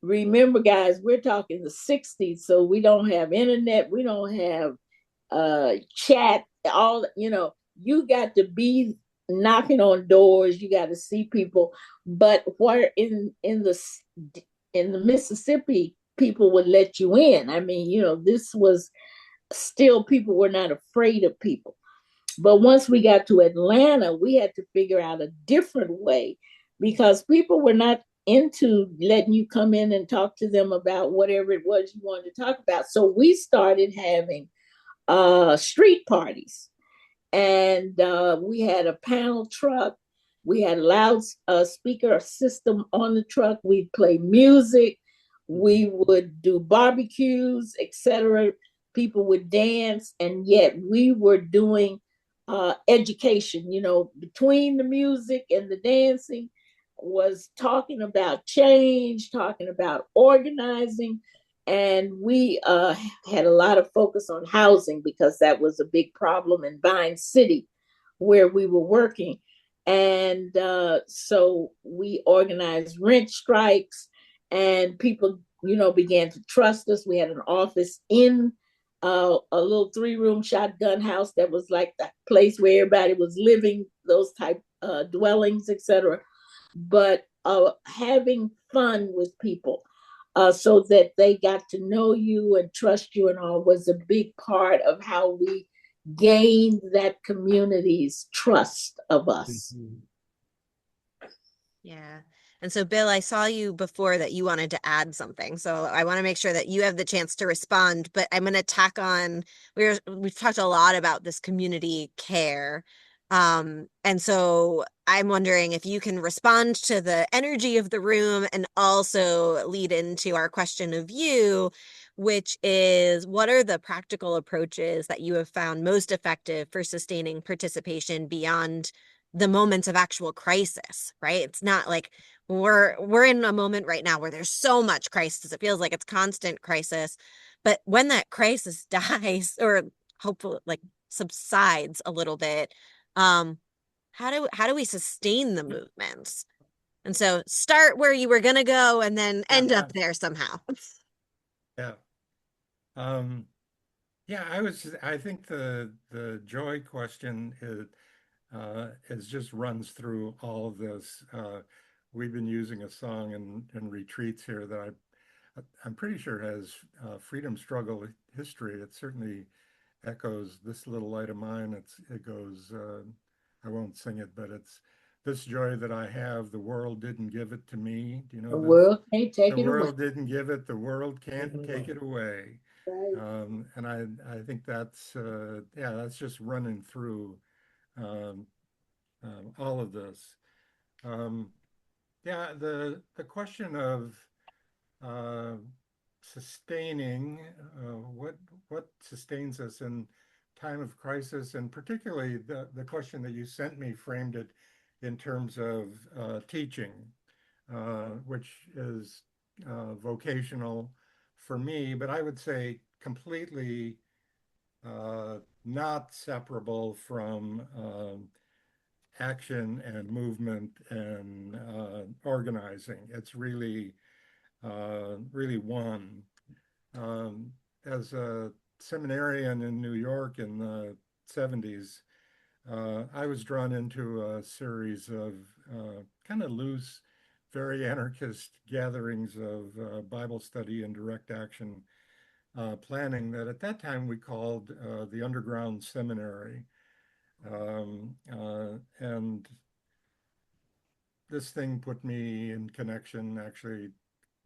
remember, guys, we're talking the 60s, so we don't have internet, we don't have chat, you got to be knocking on doors, you got to see people. But where in the Mississippi, people would let you in. I mean, this was still, people were not afraid of people. But once we got to Atlanta, we had to figure out a different way because people were not into letting you come in and talk to them about whatever it was you wanted to talk about. So we started having street parties, and we had a panel truck. We had a loud speaker system on the truck. We'd play music. We would do barbecues, etc. People would dance, and yet we were doing education. Between the music and the dancing, was talking about change, talking about organizing, and we had a lot of focus on housing because that was a big problem in Vine City where we were working. And so we organized rent strikes, and people, began to trust us. We had an office in a little 3-room shotgun house that was like the place where everybody was living, those type dwellings, etc. But having fun with people, so that they got to know you and trust you and all, was a big part of how we gained that community's trust of us. Yeah. And so, Bill, I saw you before that you wanted to add something. So I want to make sure that you have the chance to respond, but I'm going to tack on, we've talked a lot about this community care. And so I'm wondering if you can respond to the energy of the room and also lead into our question of you, which is, what are the practical approaches that you have found most effective for sustaining participation beyond the moments of actual crisis, right? It's not like we're in a moment right now where there's so much crisis. It feels like it's constant crisis. But when that crisis dies, or hopefully like subsides a little bit, how do we sustain the movements? And so start where you were gonna go and then end up there somehow. Yeah. Yeah, I think the joy question is just runs through all of this. we've been using a song in retreats here that I'm pretty sure has freedom struggle history. It certainly echoes "This Little Light of Mine." It goes, I won't sing it, but it's "This joy that I have, the world didn't give it to me." Do you know The this? world can't take The it away. world didn't give it, the world can't Taken take away. it away. Right. And I think that's yeah, that's just running through um, all of this. Um, yeah, the question of uh, sustaining what sustains us in time of crisis, and particularly the question that you sent me framed it in terms of teaching, which is vocational for me, but I would say completely not separable from action and movement and organizing. It's really one. Um, as a seminarian in New York in the 70s, I was drawn into a series of kind of loose, very anarchist gatherings of Bible study and direct action planning that at that time we called the Underground Seminary. And this thing put me in connection, actually,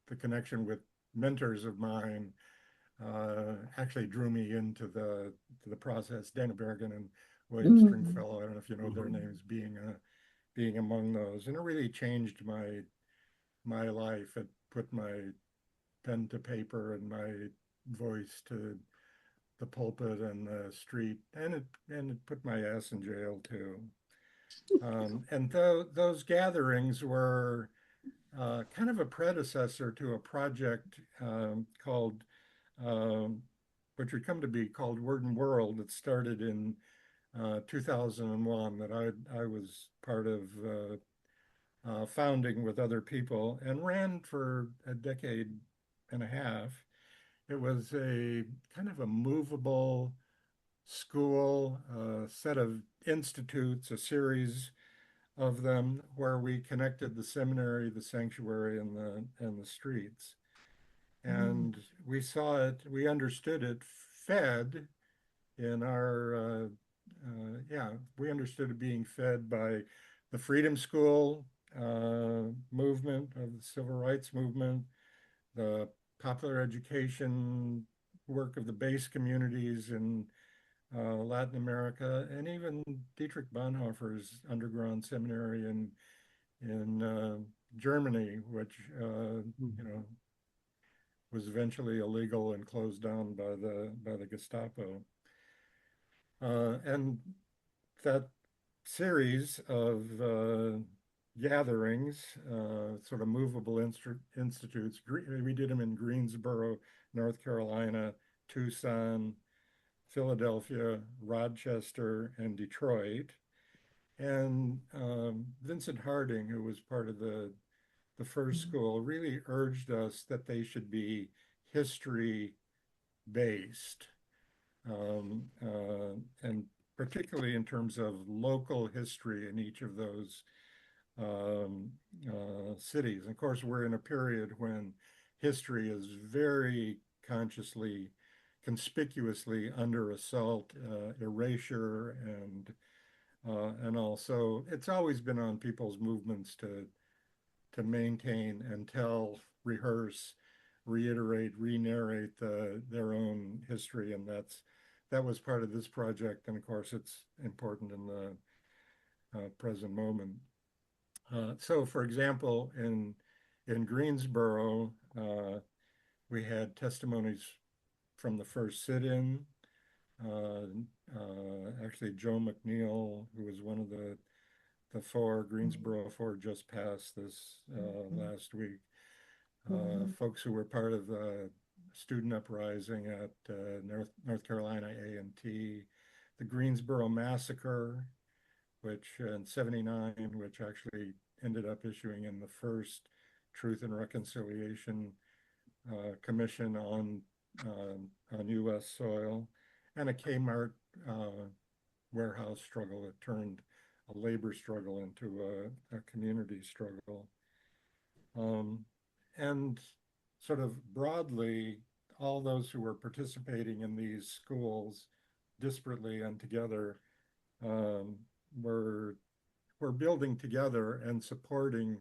the connection with mentors of mine actually drew me into the process. Dana Bergen and William Mhm. Stringfellow, I don't know if you know their names, being among those, and it really changed my life. It put my pen to paper and my voice to the pulpit and the street, and it put my ass in jail too. And those gatherings were kind of a predecessor to a project called, um, which would come to be called Word and World. It started in 2001 that I was part of founding with other people and ran for a decade and a half. It was a kind of a movable school, set of institutes, a series of them where we connected the seminary, the sanctuary, and the streets. Mhm. And we saw it, we understood it fed in our, yeah, we understood it being fed by the Freedom School movement of the Civil Rights Movement, the popular education work of the base communities in Latin America, and even Dietrich Bonhoeffer's underground seminary in Germany, which you know was eventually illegal and closed down by the Gestapo. And that series of gatherings, sort of movable institutes, we did them in Greensboro, North Carolina, Tucson, Philadelphia, Rochester, and Detroit. And Vincent Harding, who was part of the first school, really urged us that they should be history based, and particularly in terms of local history in each of those um, cities. And of course, we're in a period when history is very consciously, conspicuously under assault, erasure, and also it's always been on people's movements to maintain and tell, rehearse, reiterate, re-narrate their own history, and that was part of this project, and of course it's important in the present moment. So, for example, in Greensboro, we had testimonies from the first sit-in. Uh, Actually, Joe McNeil, who was one of the four, Greensboro Four, just passed this last week. Mhm. Folks who were part of the student uprising at North Carolina A&T, the Greensboro Massacre, which in '79, which actually ended up issuing in the first Truth and Reconciliation Commission on U.S. soil, and a Kmart warehouse struggle that turned a labor struggle into a community struggle. And sort of broadly, all those who were participating in these schools disparately and together um, were building together and supporting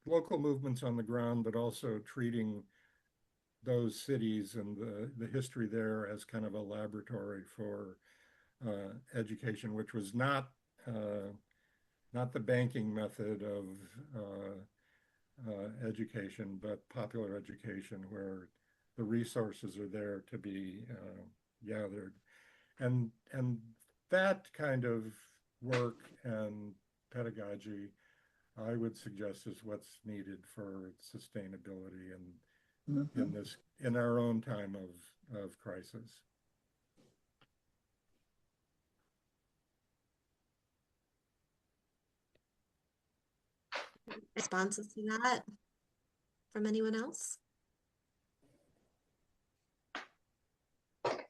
local movements on the ground, but also treating those cities and the history there as kind of a laboratory for education, which was not the banking method of education, but popular education, where the resources are there to be gathered, and that kind of work and pedagogy, I would suggest, is what's needed for sustainability in our own time of crisis. Responses to that from anyone else?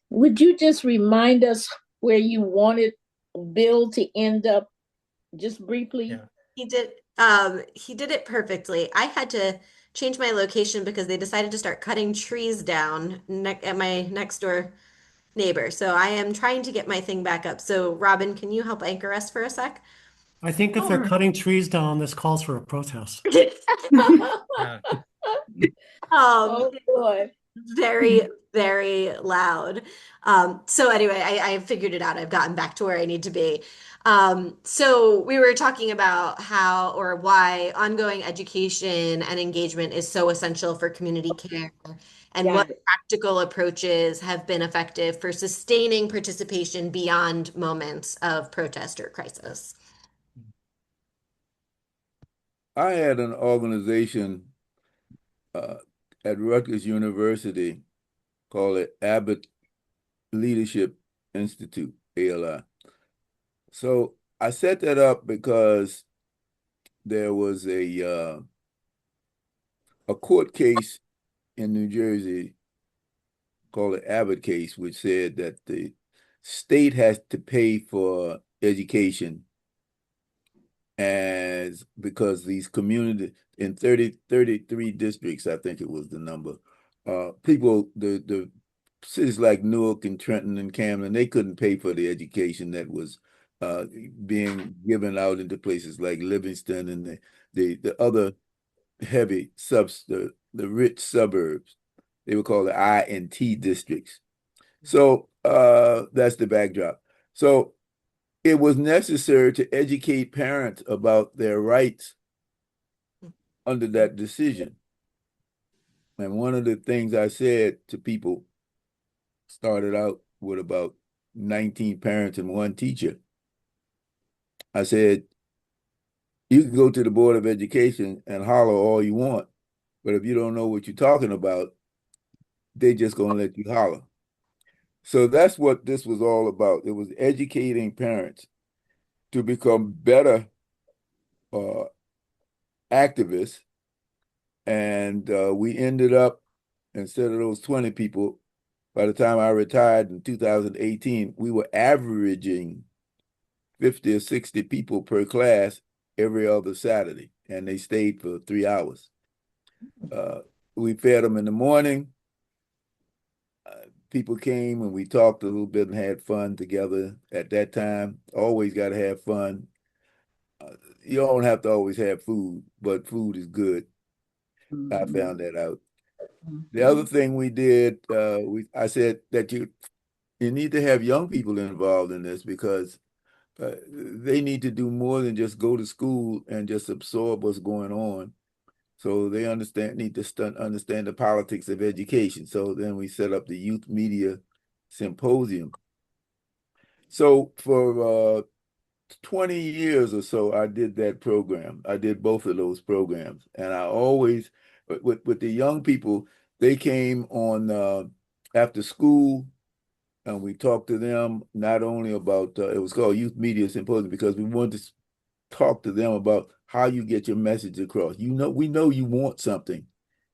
Would you just remind us where you wanted Bill to end up, just briefly? Yeah. He did it perfectly. I had to change my location because they decided to start cutting trees down at my next door neighbor. So I am trying to get my thing back up. So Robin, can you help anchor us for a sec? I think if they're Sure. cutting trees down, this calls for a protest. Yeah. Oh boy. Very, very loud. So anyway, I figured it out. I've gotten back to where I need to be. So we were talking about how or why ongoing education and engagement is so essential for community care and what Got it. practical approaches have been effective for sustaining participation beyond moments of protest or crisis. I had an organization uh, at Rutgers University called it Abbott Leadership Institute, ALI. So I set that up because there was a court case in New Jersey called the Abbott case, which said that the state has to pay for education as because these communities in 33 districts, I think it was the number, people, the cities like Newark and Trenton and Camden, they couldn't pay for the education that was being given out into places like Livingston and the other heavy the rich suburbs. They were called the I and T districts. So that's the backdrop. So it was necessary to educate parents about their rights under that decision. And one of the things I said to people started out with about 19 parents and one teacher. I said, you can go to the Board of Education and holler all you want, but if you don't know what you're talking about, they just gonna let you holler. So that's what this was all about. It was educating parents to become better uh, activists. And we ended up, instead of those 20 people, by the time I retired in 2018, we were averaging 50 or 60 people per class every other Saturday, and they stayed for 3 hours. We fed them in the morning. People came and we talked a little bit and had fun together. At that time, always got to have fun. You don't have to always have food, but food is good. I found that out. The other thing we did, I said that you need to have young people involved in this because they need to do more than just go to school and just absorb what's going on. So they need to understand the politics of education. So then we set up the Youth Media Symposium. So for 20 years or so, I did that program. I did both of those programs. And I always, with the young people, they came on after school and we talked to them not only about, it was called Youth Media Symposium because we wanted to talk to them about how you get your message across. We know you want something,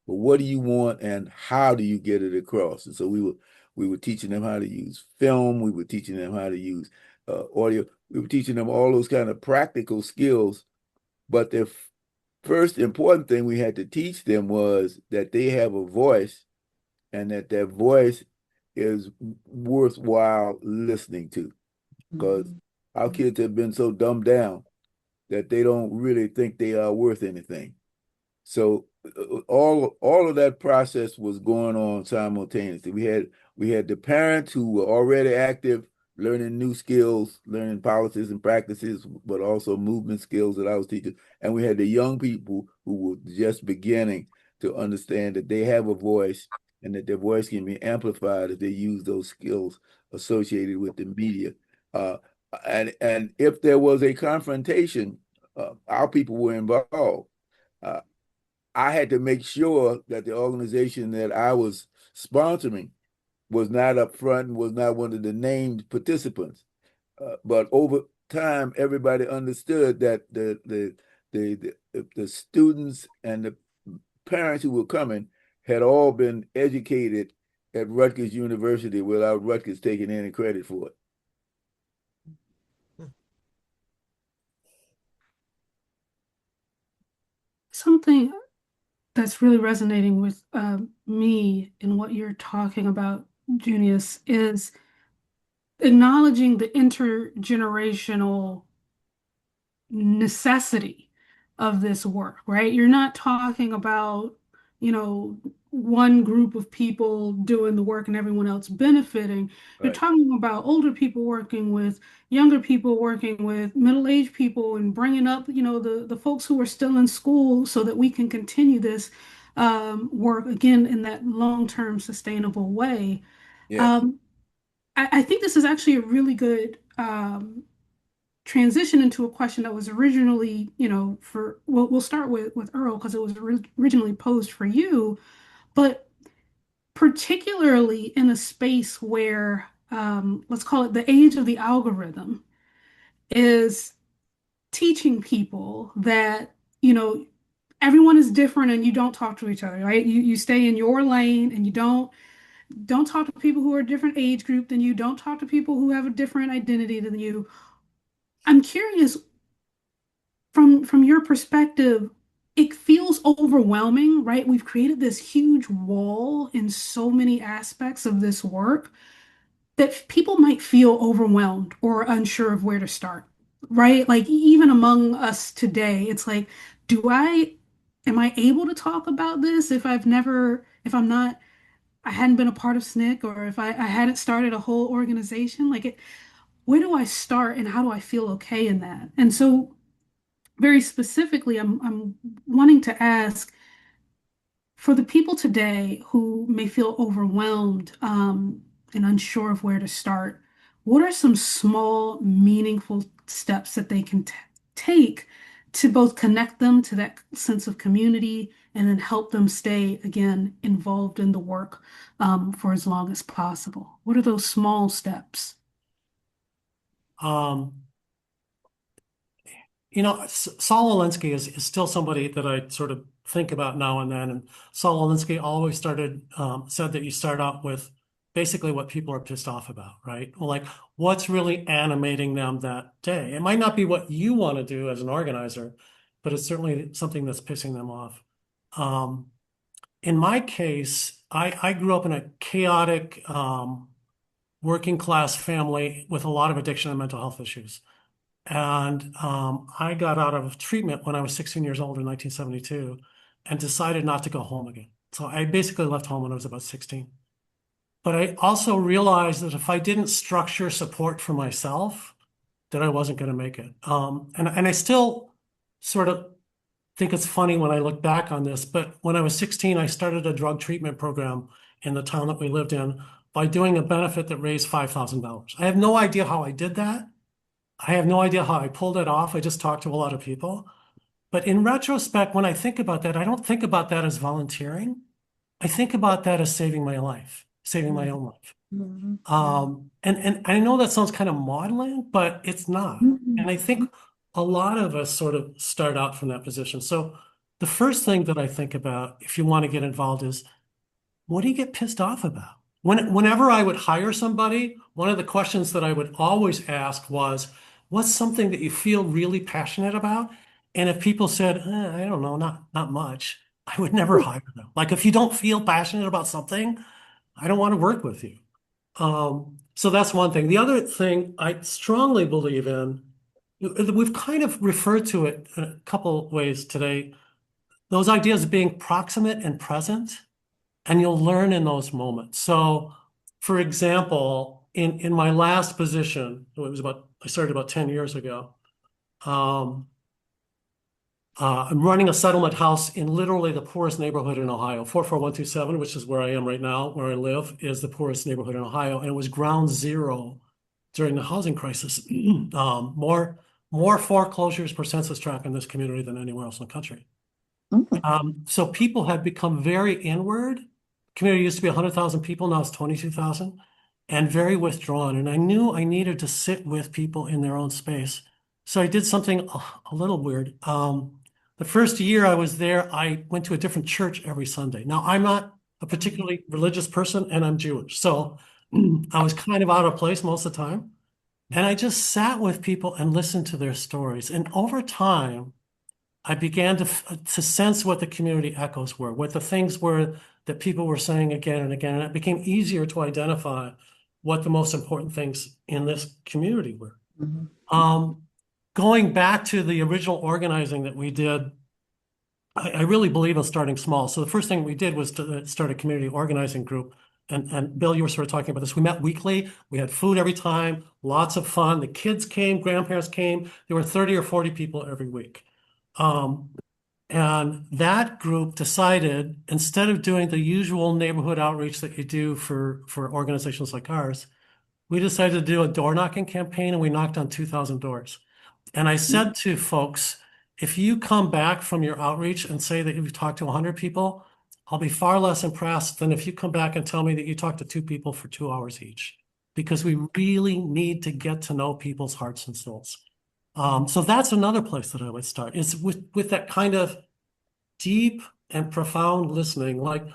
but what do you want and how do you get it across? And so we were teaching them how to use film. We were teaching them how to use audio. We were teaching them all those kind of practical skills, but first important thing we had to teach them was that they have a voice and that their voice is worthwhile listening to. Because our kids have been so dumbed down that they don't really think they are worth anything. So all of that process was going on simultaneously. We had the parents who were already active, learning new skills, learning policies and practices, but also movement skills that I was teaching. And we had the young people who were just beginning to understand that they have a voice and that their voice can be amplified if they use those skills associated with the media. Uh, and if there was a confrontation, our people were involved. Uh, I had to make sure that the organization that I was sponsoring was not up front and was not one of the named participants. But over time, everybody understood that the students and the parents who were coming had all been educated at Rutgers University without Rutgers taking any credit for it. Something that's really resonating with me in what you're talking about, Junius, is acknowledging the intergenerational necessity of this work, right? You're not talking about, one group of people doing the work and everyone else benefiting. You're Right. talking about older people working with younger people, working with middle-aged people, and bringing up, the folks who are still in school so that we can continue this work again in that long-term sustainable way. Yes. Um, I think this is actually a really good transition into a question that was originally, we'll start with Earl because it was originally posed for you, but particularly in a space where, let's call it the age of the algorithm, is teaching people that, everyone is different and you don't talk to each other, right? You stay in your lane and you don't talk to people who are a different age group than you, don't talk to people who have a different identity than you. I'm curious, from your perspective, it feels overwhelming, right? We've created this huge wall in so many aspects of this work that people might feel overwhelmed or unsure of where to start, right? Like even among us today, it's like, am I able to talk about this if I'm not, I hadn't been a part of SNCC, or if I hadn't started a whole organization? Where do I start and how do I feel okay in that? And so very specifically, I'm wanting to ask for the people today who may feel overwhelmed and unsure of where to start, what are some small, meaningful steps that they can take to both connect them to that sense of community and then help them stay, again, involved in the work for as long as possible? What are those small steps? Um, Saul Alinsky is still somebody that I sort of think about now and then. And Saul Alinsky always said that you start out with basically what people are pissed off about, right? Well, like what's really animating them that day. It might not be what you want to do as an organizer, but it's certainly something that's pissing them off. In my case, I grew up in a chaotic working class family with a lot of addiction and mental health issues. And I got out of treatment when I was 16 years old in 1972 and decided not to go home again. So I basically left home when I was about 16. But I also realized that if I didn't structure support for myself, that I wasn't going to make it. And I still sort of think it's funny when I look back on this, but when I was 16, I started a drug treatment program in the town that we lived in by doing a benefit that raised $5,000. I have no idea how I did that. I have no idea how I pulled it off. I just talked to a lot of people. But in retrospect, when I think about that, I don't think about that as volunteering. I think about that as saving my life, saving my own life. And I know that sounds kind of maudlin, but it's not. And I think a lot of us sort of start out from that position. So the first thing that I think about if you want to get involved is, what do you get pissed off about? Whenever I would hire somebody, one of the questions that I would always ask was, what's something that you feel really passionate about? And if people said, I don't know, not much, I would never hire them. Like if you don't feel passionate about something, I don't want to work with you. So that's one thing. The other thing I strongly believe in, we've kind of referred to it in a couple ways today, those ideas of being proximate and present, and you'll learn in those moments. So, for example, in my last position, I started about 10 years ago. Um, I'm running a settlement house in literally the poorest neighborhood in Ohio. 44127, which is where I am right now, where I live, is the poorest neighborhood in Ohio. And it was ground zero during the housing crisis. More foreclosures per census tract in this community than anywhere else in the country. So people had become very inward. Community used to be 100,000 people, now it's 22,000, and very withdrawn. And I knew I needed to sit with people in their own space. So I did something a little weird. The first year I was there, I went to a different church every Sunday. Now, I'm not a particularly religious person, and I'm Jewish. So I was kind of out of place most of the time. And I just sat with people and listened to their stories. And over time, I began to sense what the community echoes were, what the things were that people were saying again and again. And it became easier to identify what the most important things in this community were. Going back to the original organizing that we did, I really believe in starting small. So the first thing we did was to start a community organizing group. And Bill, you were sort of talking about this. We met weekly. We had food every time, lots of fun. The kids came, grandparents came. There were 30 or 40 people every week. And that group decided, instead of doing the usual neighborhood outreach that you do for organizations like ours, we decided to do a door knocking campaign, and we knocked on 2,000 doors. And I said to folks, if you come back from your outreach and say that you've talked to 100 people, I'll be far less impressed than if you come back and tell me that you talked to 2 people for 2 hours each, because we really need to get to know people's hearts and souls. So that's another place that I would start, is with that kind of deep and profound listening. Like,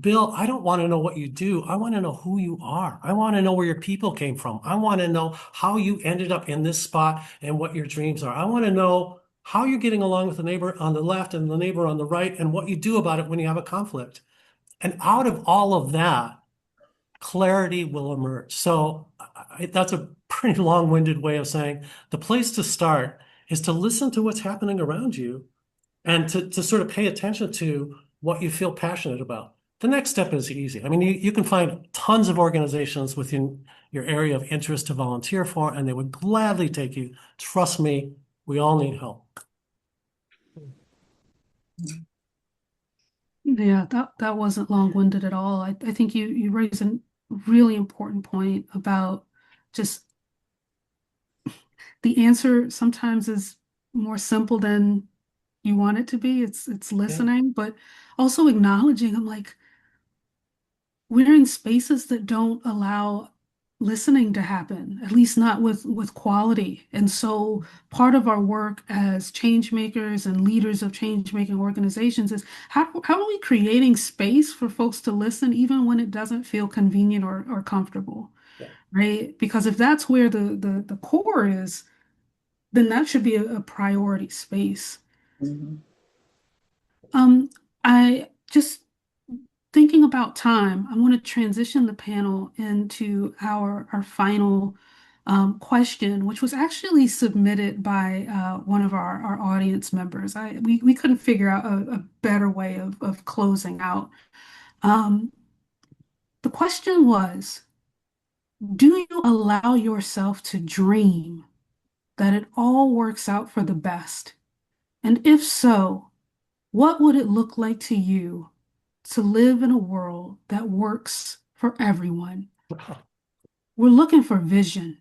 Bill, I don't want to know what you do. I want to know who you are. I want to know where your people came from. I want to know how you ended up in this spot and what your dreams are. I want to know how you're getting along with the neighbor on the left and the neighbor on the right, and what you do about it when you have a conflict. And out of all of that, clarity will emerge. So that's a pretty long-winded way of saying the place to start is to listen to what's happening around you, and to sort of pay attention to what you feel passionate about. The next step is easy. I mean, you can find tons of organizations within your area of interest to volunteer for, and they would gladly take you. Trust me, we all need help. Yeah, that wasn't long-winded at all. I think you raise a really important point about just the answer sometimes is more simple than you want it to be. It's listening, but also acknowledging. I'm like, we're in spaces that don't allow listening to happen, at least not with quality. And so part of our work as change makers and leaders of change making organizations is how are we creating space for folks to listen even when it doesn't feel convenient or comfortable, right? Because if that's where the core is, then that should be a priority space. I just thinking about time, I want to transition the panel into our final question, which was actually submitted by one of our audience members. We couldn't figure out a better way of closing out. The question was, do you allow yourself to dream that it all works out for the best? And if so, what would it look like to you to live in a world that works for everyone? We're looking for vision.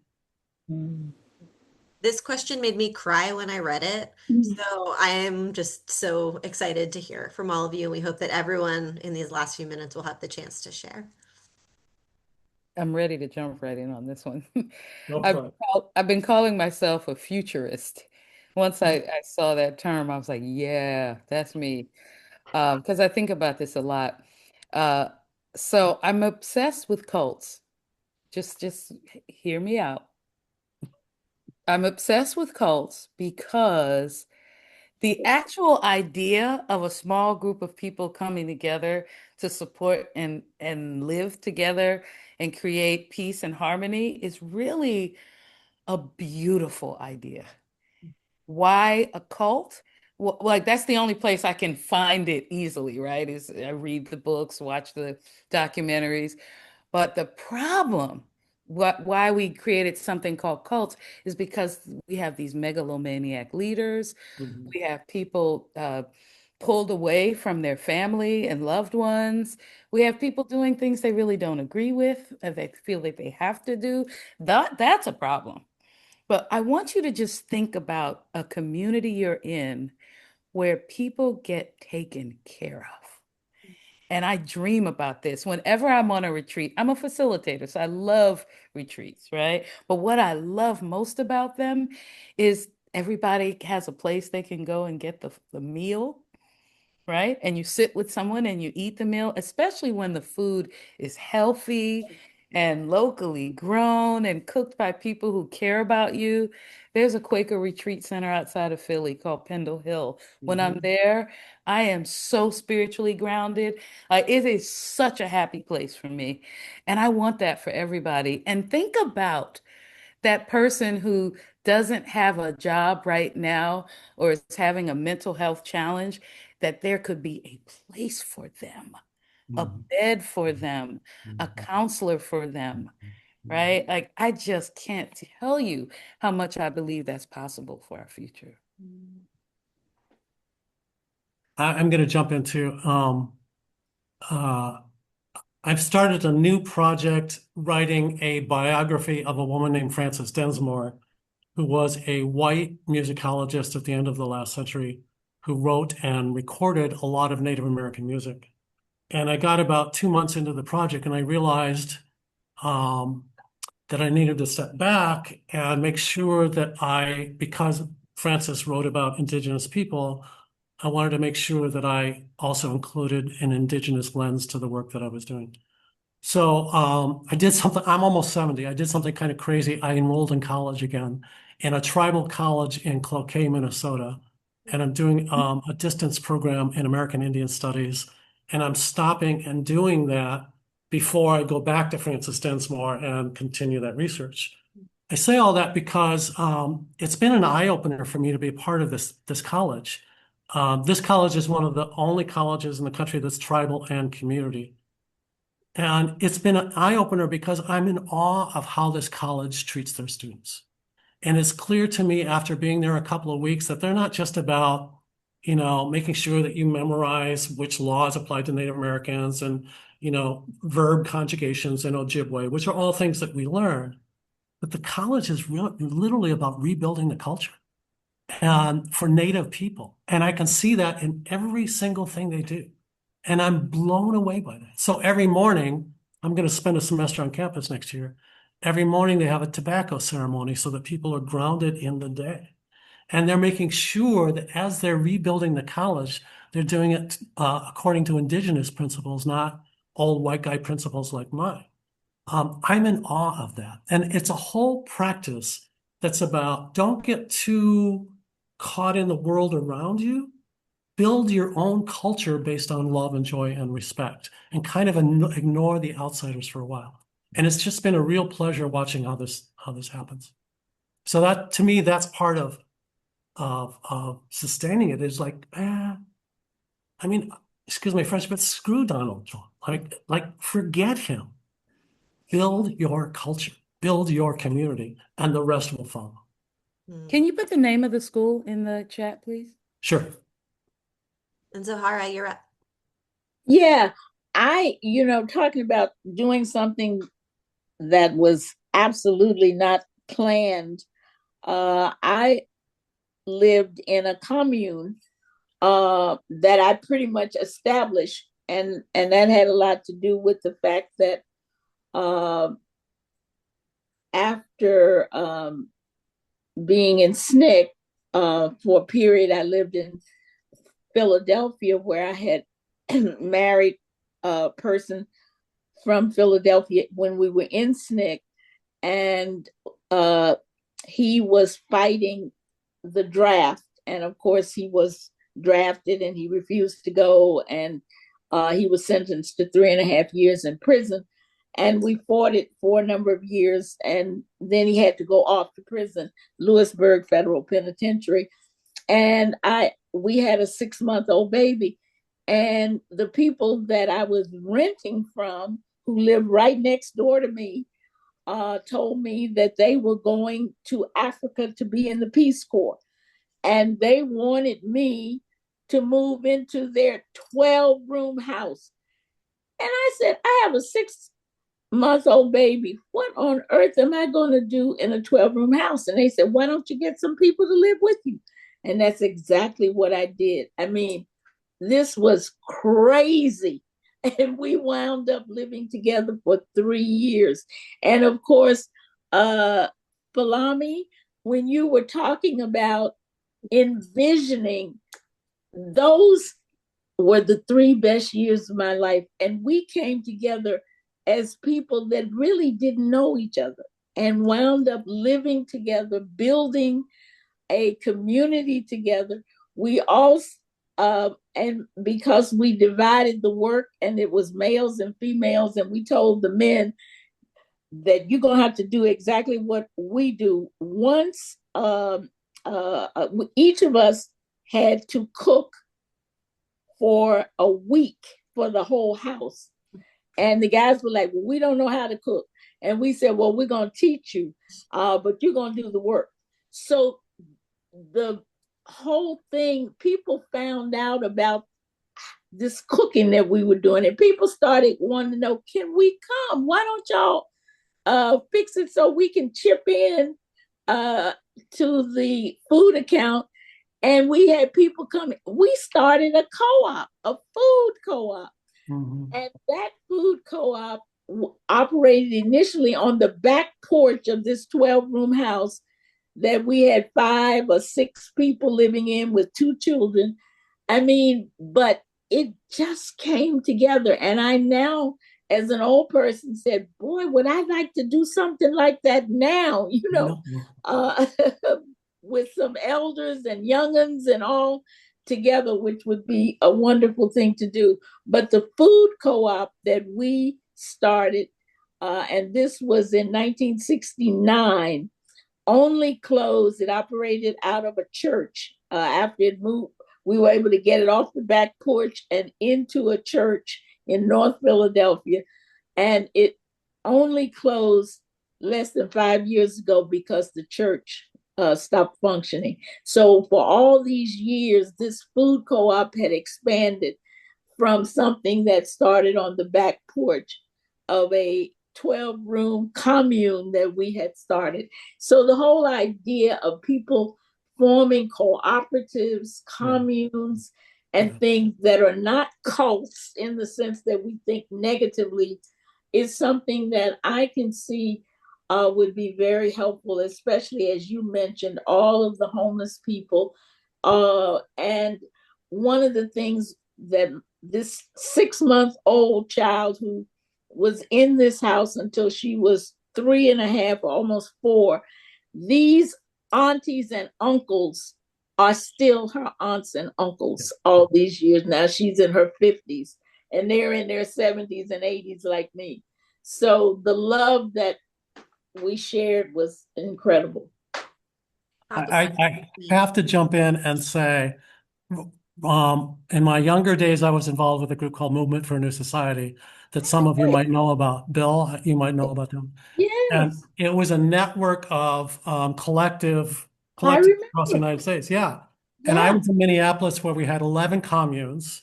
This question made me cry when I read it. So I am just so excited to hear from all of you. We hope that everyone in these last few minutes will have the chance to share. I'm ready to jump right in on this one. No I've, problem. I've been calling myself a futurist. Once I saw that term, I was like, yeah, that's me. Because I think about this a lot. Uh, so I'm obsessed with cults. Just hear me out. I'm obsessed with cults because The actual idea of a small group of people coming together to support and live together and create peace and harmony is really a beautiful idea. Why a cult? Well, like that's the only place I can find it easily, right? Is I read the books, watch the documentaries. But the problem, why we created something called cults, is because we have these megalomaniac leaders. Mhm. We have people pulled away from their family and loved ones. We have people doing things they really don't agree with, and they feel that they have to do. That's a problem. But I want you to just think about a community you're in where people get taken care of. And I dream about this whenever I'm on a retreat. I'm a facilitator, so I love retreats, right? But what I love most about them is everybody has a place they can go and get the meal, right? And you sit with someone and you eat the meal, especially when the food is healthy and locally grown and cooked by people who care about you. There's a Quaker retreat center outside of Philly called Pendle Hill. When I'm there, I am so spiritually grounded. It is such a happy place for me. And I want that for everybody. And think about that person who doesn't have a job right now or is having a mental health challenge, that there could be a place for them, a bed for them, a counselor for them, right? Like, I just can't tell you how much I believe that's possible for our future. I'm going to jump into uh, I've started a new project writing a biography of a woman named Frances Densmore, who was a white musicologist at the end of the last century, who wrote and recorded a lot of Native American music. And I got about 2 months into the project and I realized that I needed to step back and make sure that because Frances wrote about Indigenous people, I wanted to make sure that I also included an Indigenous lens to the work that I was doing. So I did something, I'm almost 70. I did something kind of crazy. I enrolled in college again in a tribal college in Cloquet, Minnesota. And I'm doing a distance program in American Indian Studies. And I'm stopping and doing that before I go back to Frances Densmore and continue that research. I say all that because it's been an eye-opener for me to be a part of this college. This college is one of the only colleges in the country that's tribal and community. And it's been an eye-opener because I'm in awe of how this college treats their students. And it's clear to me after being there a couple of weeks that they're not just about, making sure that you memorize which laws apply to Native Americans and, verb conjugations in Ojibwe, which are all things that we learn. But the college is literally about rebuilding the culture and for Native people. And I can see that in every single thing they do. And I'm blown away by that. So every morning, I'm going to spend a semester on campus next year. Every morning they have a tobacco ceremony so that people are grounded in the day. And they're making sure that as they're rebuilding the college, they're doing it according to Indigenous principles, not old white guy principles like mine. I'm in awe of that. And it's a whole practice that's about don't get too caught in the world around you. Build your own culture based on love and joy and respect and kind of ignore the outsiders for a while. And it's just been a real pleasure watching how this happens. So that to me, that's part of sustaining it is like, excuse my French, but screw Donald Trump. Like forget him. Build your culture, build your community, and the rest will follow. Can you put the name of the school in the chat, please? Sure. And Zoharah, you're up. Yeah, talking about doing something that was absolutely not planned. I lived in a commune that I pretty much established, and that had a lot to do with the fact that after being in SNCC for a period, I lived in Philadelphia where I had married a person from Philadelphia when we were in SNCC, and he was fighting the draft And of course, he was drafted and he refused to go. And he was sentenced to 3.5 years in prison. And we fought it for a number of years. And then he had to go off to prison, Lewisburg Federal Penitentiary. And we had a 6-month-old baby. And the people that I was renting from, who lived right next door to me, told me that they were going to Africa to be in the Peace Corps. And they wanted me to move into their 12-room house. And I said, I have a 6-month-old baby. What on earth am I going to do in a 12-room house? And they said, why don't you get some people to live with you? And that's exactly what I did. I mean, this was crazy. And we wound up living together for 3 years. And of course, Folami, when you were talking about envisioning, those were the 3 best years of my life. And we came together as people that really didn't know each other and wound up living together, building a community together. We all, and because we divided the work and it was males and females, and we told the men that you're going to have to do exactly what we do. Once each of us had to cook for a week for the whole house. And the guys were like, well, we don't know how to cook. And we said, well, we're going to teach you, but you're going to do the work. So the whole thing, people found out about this cooking that we were doing, and people started wanting to know, can we come? Why don't y'all fix it so we can chip in to the food account? And we had people coming. We started a co-op, a food co-op. Mm-hmm. And that food co-op operated initially on the back porch of this 12-room house that we had 5 or 6 people living in with 2 children. I mean, but it just came together. And I now, as an old person, said, boy, would I like to do something like that now, you know, with some elders and young'uns and all together, which would be a wonderful thing to do. But the food co-op that we started, and this was in 1969, only closed. It operated out of a church. After it moved, we were able to get it off the back porch and into a church in North Philadelphia. And it only closed less than 5 years ago because the church stopped functioning. So for all these years, this food co-op had expanded from something that started on the back porch of a 12-room commune that we had started. So the whole idea of people forming cooperatives, communes, and things that are not cults in the sense that we think negatively is something that I can see would be very helpful, especially as you mentioned, all of the homeless people. And one of the things that this 6-month-old child who was in this house until she was 3.5, almost 4, these aunties and uncles are still her aunts and uncles all these years. Now she's in her 50s and they're in their 70s and 80s like me. So the love that we shared was incredible. I have to jump in and say, in my younger days, I was involved with a group called Movement for a New Society that some of you might know about. Bill, you might know about them. Yes. And it was a network of collective across the United States. Yeah. And I was in Minneapolis where we had 11 communes.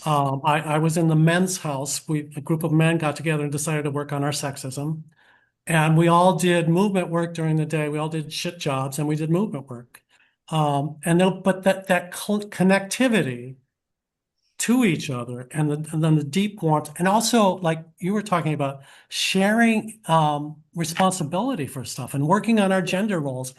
I was in the men's house. A group of men got together and decided to work on our sexism. And we all did movement work during the day. We all did shit jobs and we did movement work. But that connectivity to each other and then the deep warmth, and also like you were talking about sharing responsibility for stuff and working on our gender roles.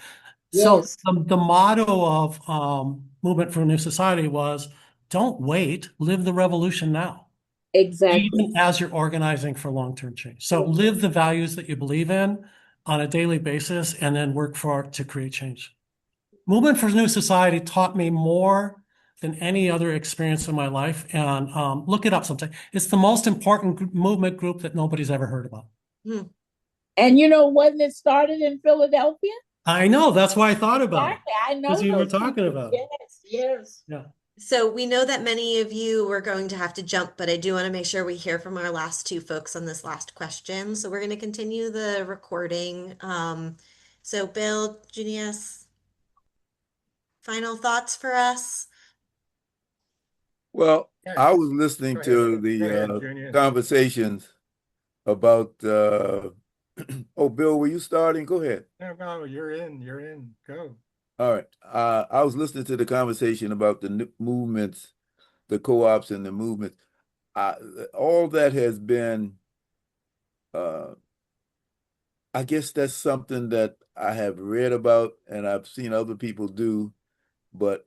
Yes. So the motto of Movement for a New Society was, don't wait, live the revolution now. Exactly. Even as you're organizing for long-term change. So live the values that you believe in on a daily basis and then work to create change. Movement for New Society taught me more than any other experience in my life. And look it up sometime. It's the most important movement group that nobody's ever heard about. Hmm. And wasn't it started in Philadelphia? I know. That's why I thought about it. Exactly. I Because know you were those talking people. about it. Yes, yes. Yeah. So we know that many of you were going to have to jump, but I do want to make sure we hear from our last two folks on this last question. So we're going to continue the recording. So Bill, Junius, final thoughts for us? Well, Yeah, I was listening go ahead. to Go ahead, the Junius. conversations about oh, Bill, were you starting? Go ahead. No, you're in. Go. All right. I was listening to the conversation about the movements, the co-ops and the movements. I, all that has been, uh, I guess that's something that I have read about and I've seen other people do, but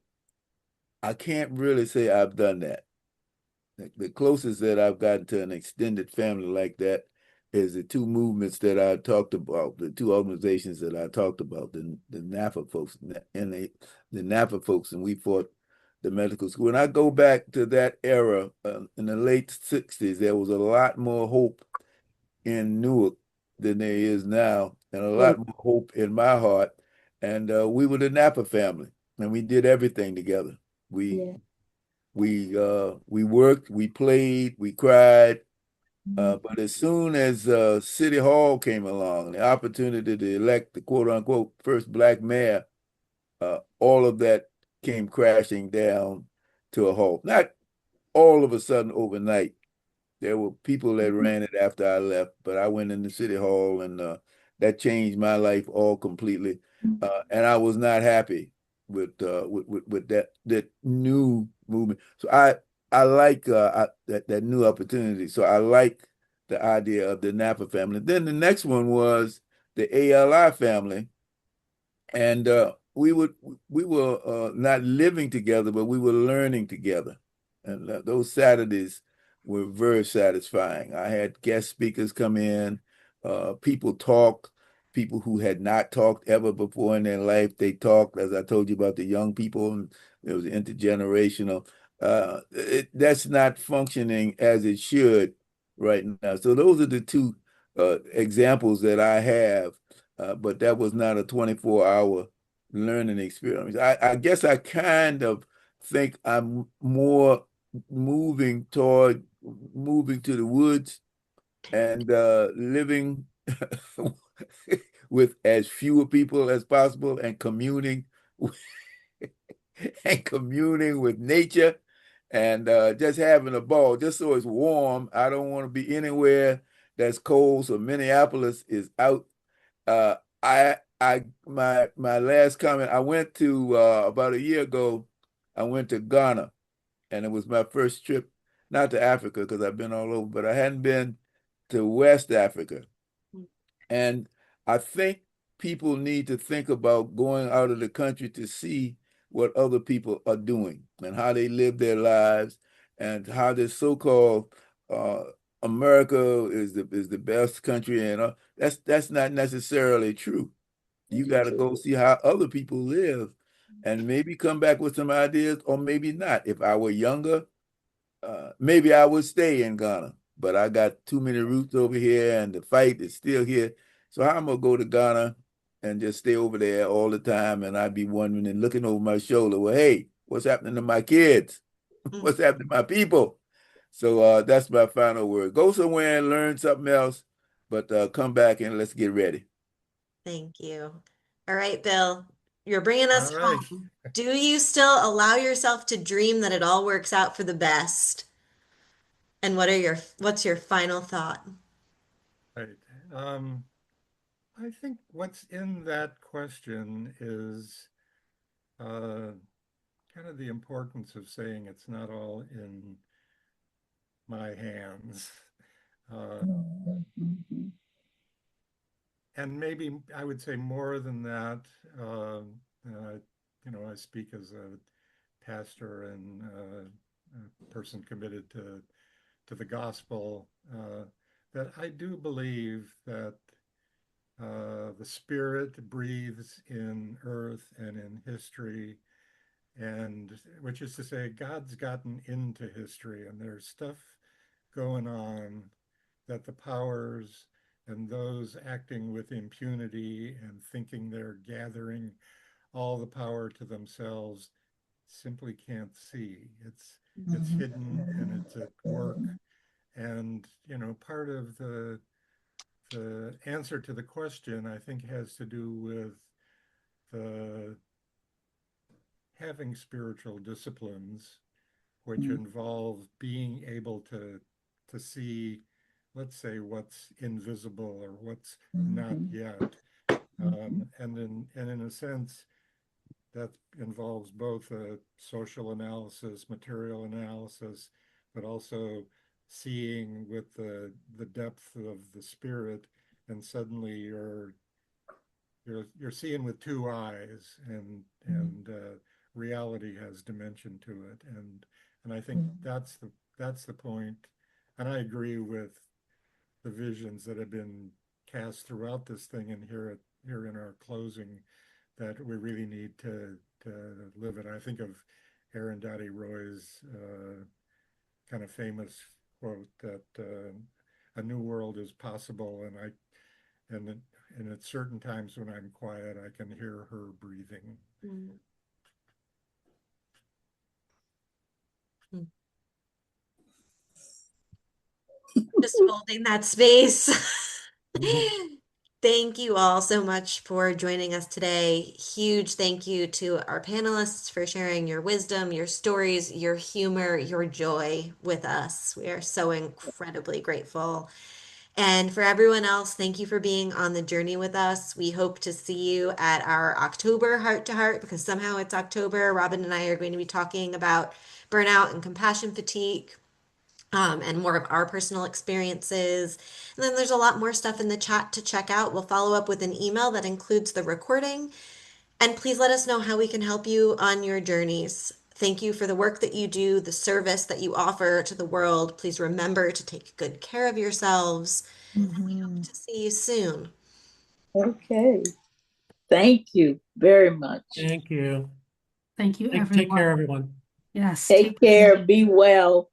I can't really say I've done that. The closest that I've gotten to an extended family like that is the two movements that I talked about, the two organizations that I talked about, the NAFA folks and the NAFA folks, and we fought the medical school. When I go back to that era in the late 60s, there was a lot more hope in Newark than there is now, and a lot more hope in my heart. And we were the Napa family, and we did everything together. We Yeah. we worked, we played, we cried. But as soon as City Hall came along, the opportunity to elect the quote unquote first black mayor, all of that came crashing down to a halt. Not all of a sudden overnight. There were people that ran it after I left, but I went into City Hall and that changed my life all completely. And I was not happy with that new movement. So I like that new opportunity. So I like the idea of the Napa family. Then the next one was the ALI family, and we were not living together, but we were learning together, and those Saturdays were very satisfying. I had guest speakers come in, people talk, people who had not talked ever before in their life. They talked, as I told you about the young people, and it was intergenerational. That's not functioning as it should right now. So those are the two examples that I have, but that was not a 24-hour learning experience. I guess I kind of think I'm more moving to the woods and living with as fewer people as possible and communing and communing with nature and just having a ball, just so it's warm. I don't want to be anywhere that's cold. So Minneapolis is out. Uh, my last comment, I went to about a year ago, I went to Ghana, and it was my first trip, not to Africa because I've been all over, but I hadn't been to West Africa. And I think people need to think about going out of the country to see what other people are doing and how they live their lives and how this so-called uh, America is the best country, and that's not necessarily true. You got to go see how other people live and maybe come back with some ideas or maybe not. If I were younger, maybe I would stay in Ghana, but I got too many roots over here and the fight is still here. So I'm gonna go to Ghana and just stay over there all the time. And I'd be wondering and looking over my shoulder, well, hey, what's happening to my kids? What's happening to my people? So that's my final word. Go somewhere and learn something else, but come back and let's get ready. Thank you. All right, Bill, you're bringing us All right. home. Do you still allow yourself to dream that it all works out for the best? And what's your final thought? Right. Um, I think what's in that question is uh, kind of the importance of saying it's not all in my hands. Uh, and maybe I would say more than that. Uh, I speak as a pastor and a person committed to the gospel. That I do believe that The spirit breathes in earth and in history, and which is to say, God's gotten into history, and there's stuff going on that the powers and those acting with impunity and thinking they're gathering all the power to themselves simply can't see. It's hidden and it's at work. And part of the answer to the question, I think, has to do with the having spiritual disciplines, which involve being able to see, let's say, what's invisible or what's not yet. And in a sense, that involves both a social analysis, material analysis, but also seeing with the depth of the spirit, and suddenly you're seeing with two eyes, and reality has dimension to it, and I think that's the point. And I agree with the visions that have been cast throughout this thing, and here in our closing, that we really need to live it. I think of Arundhati Roy's kind of famous quote that a new world is possible, and at certain times when I'm quiet, I can hear her breathing. Just holding that space. Thank you all so much for joining us today. Huge thank you to our panelists for sharing your wisdom, your stories, your humor, your joy with us. We are so incredibly grateful. And for everyone else, thank you for being on the journey with us. We hope to see you at our October Heart to Heart, because somehow it's October. Robin and I are going to be talking about burnout and compassion fatigue. And more of our personal experiences. And then there's a lot more stuff in the chat to check out. We'll follow up with an email that includes the recording. And please let us know how we can help you on your journeys. Thank you for the work that you do, the service that you offer to the world. Please remember to take good care of yourselves. And we hope to see you soon. Okay. Thank you very much. Thank you. Thank you, Take everyone. care, everyone. Yes, Take care. Be well.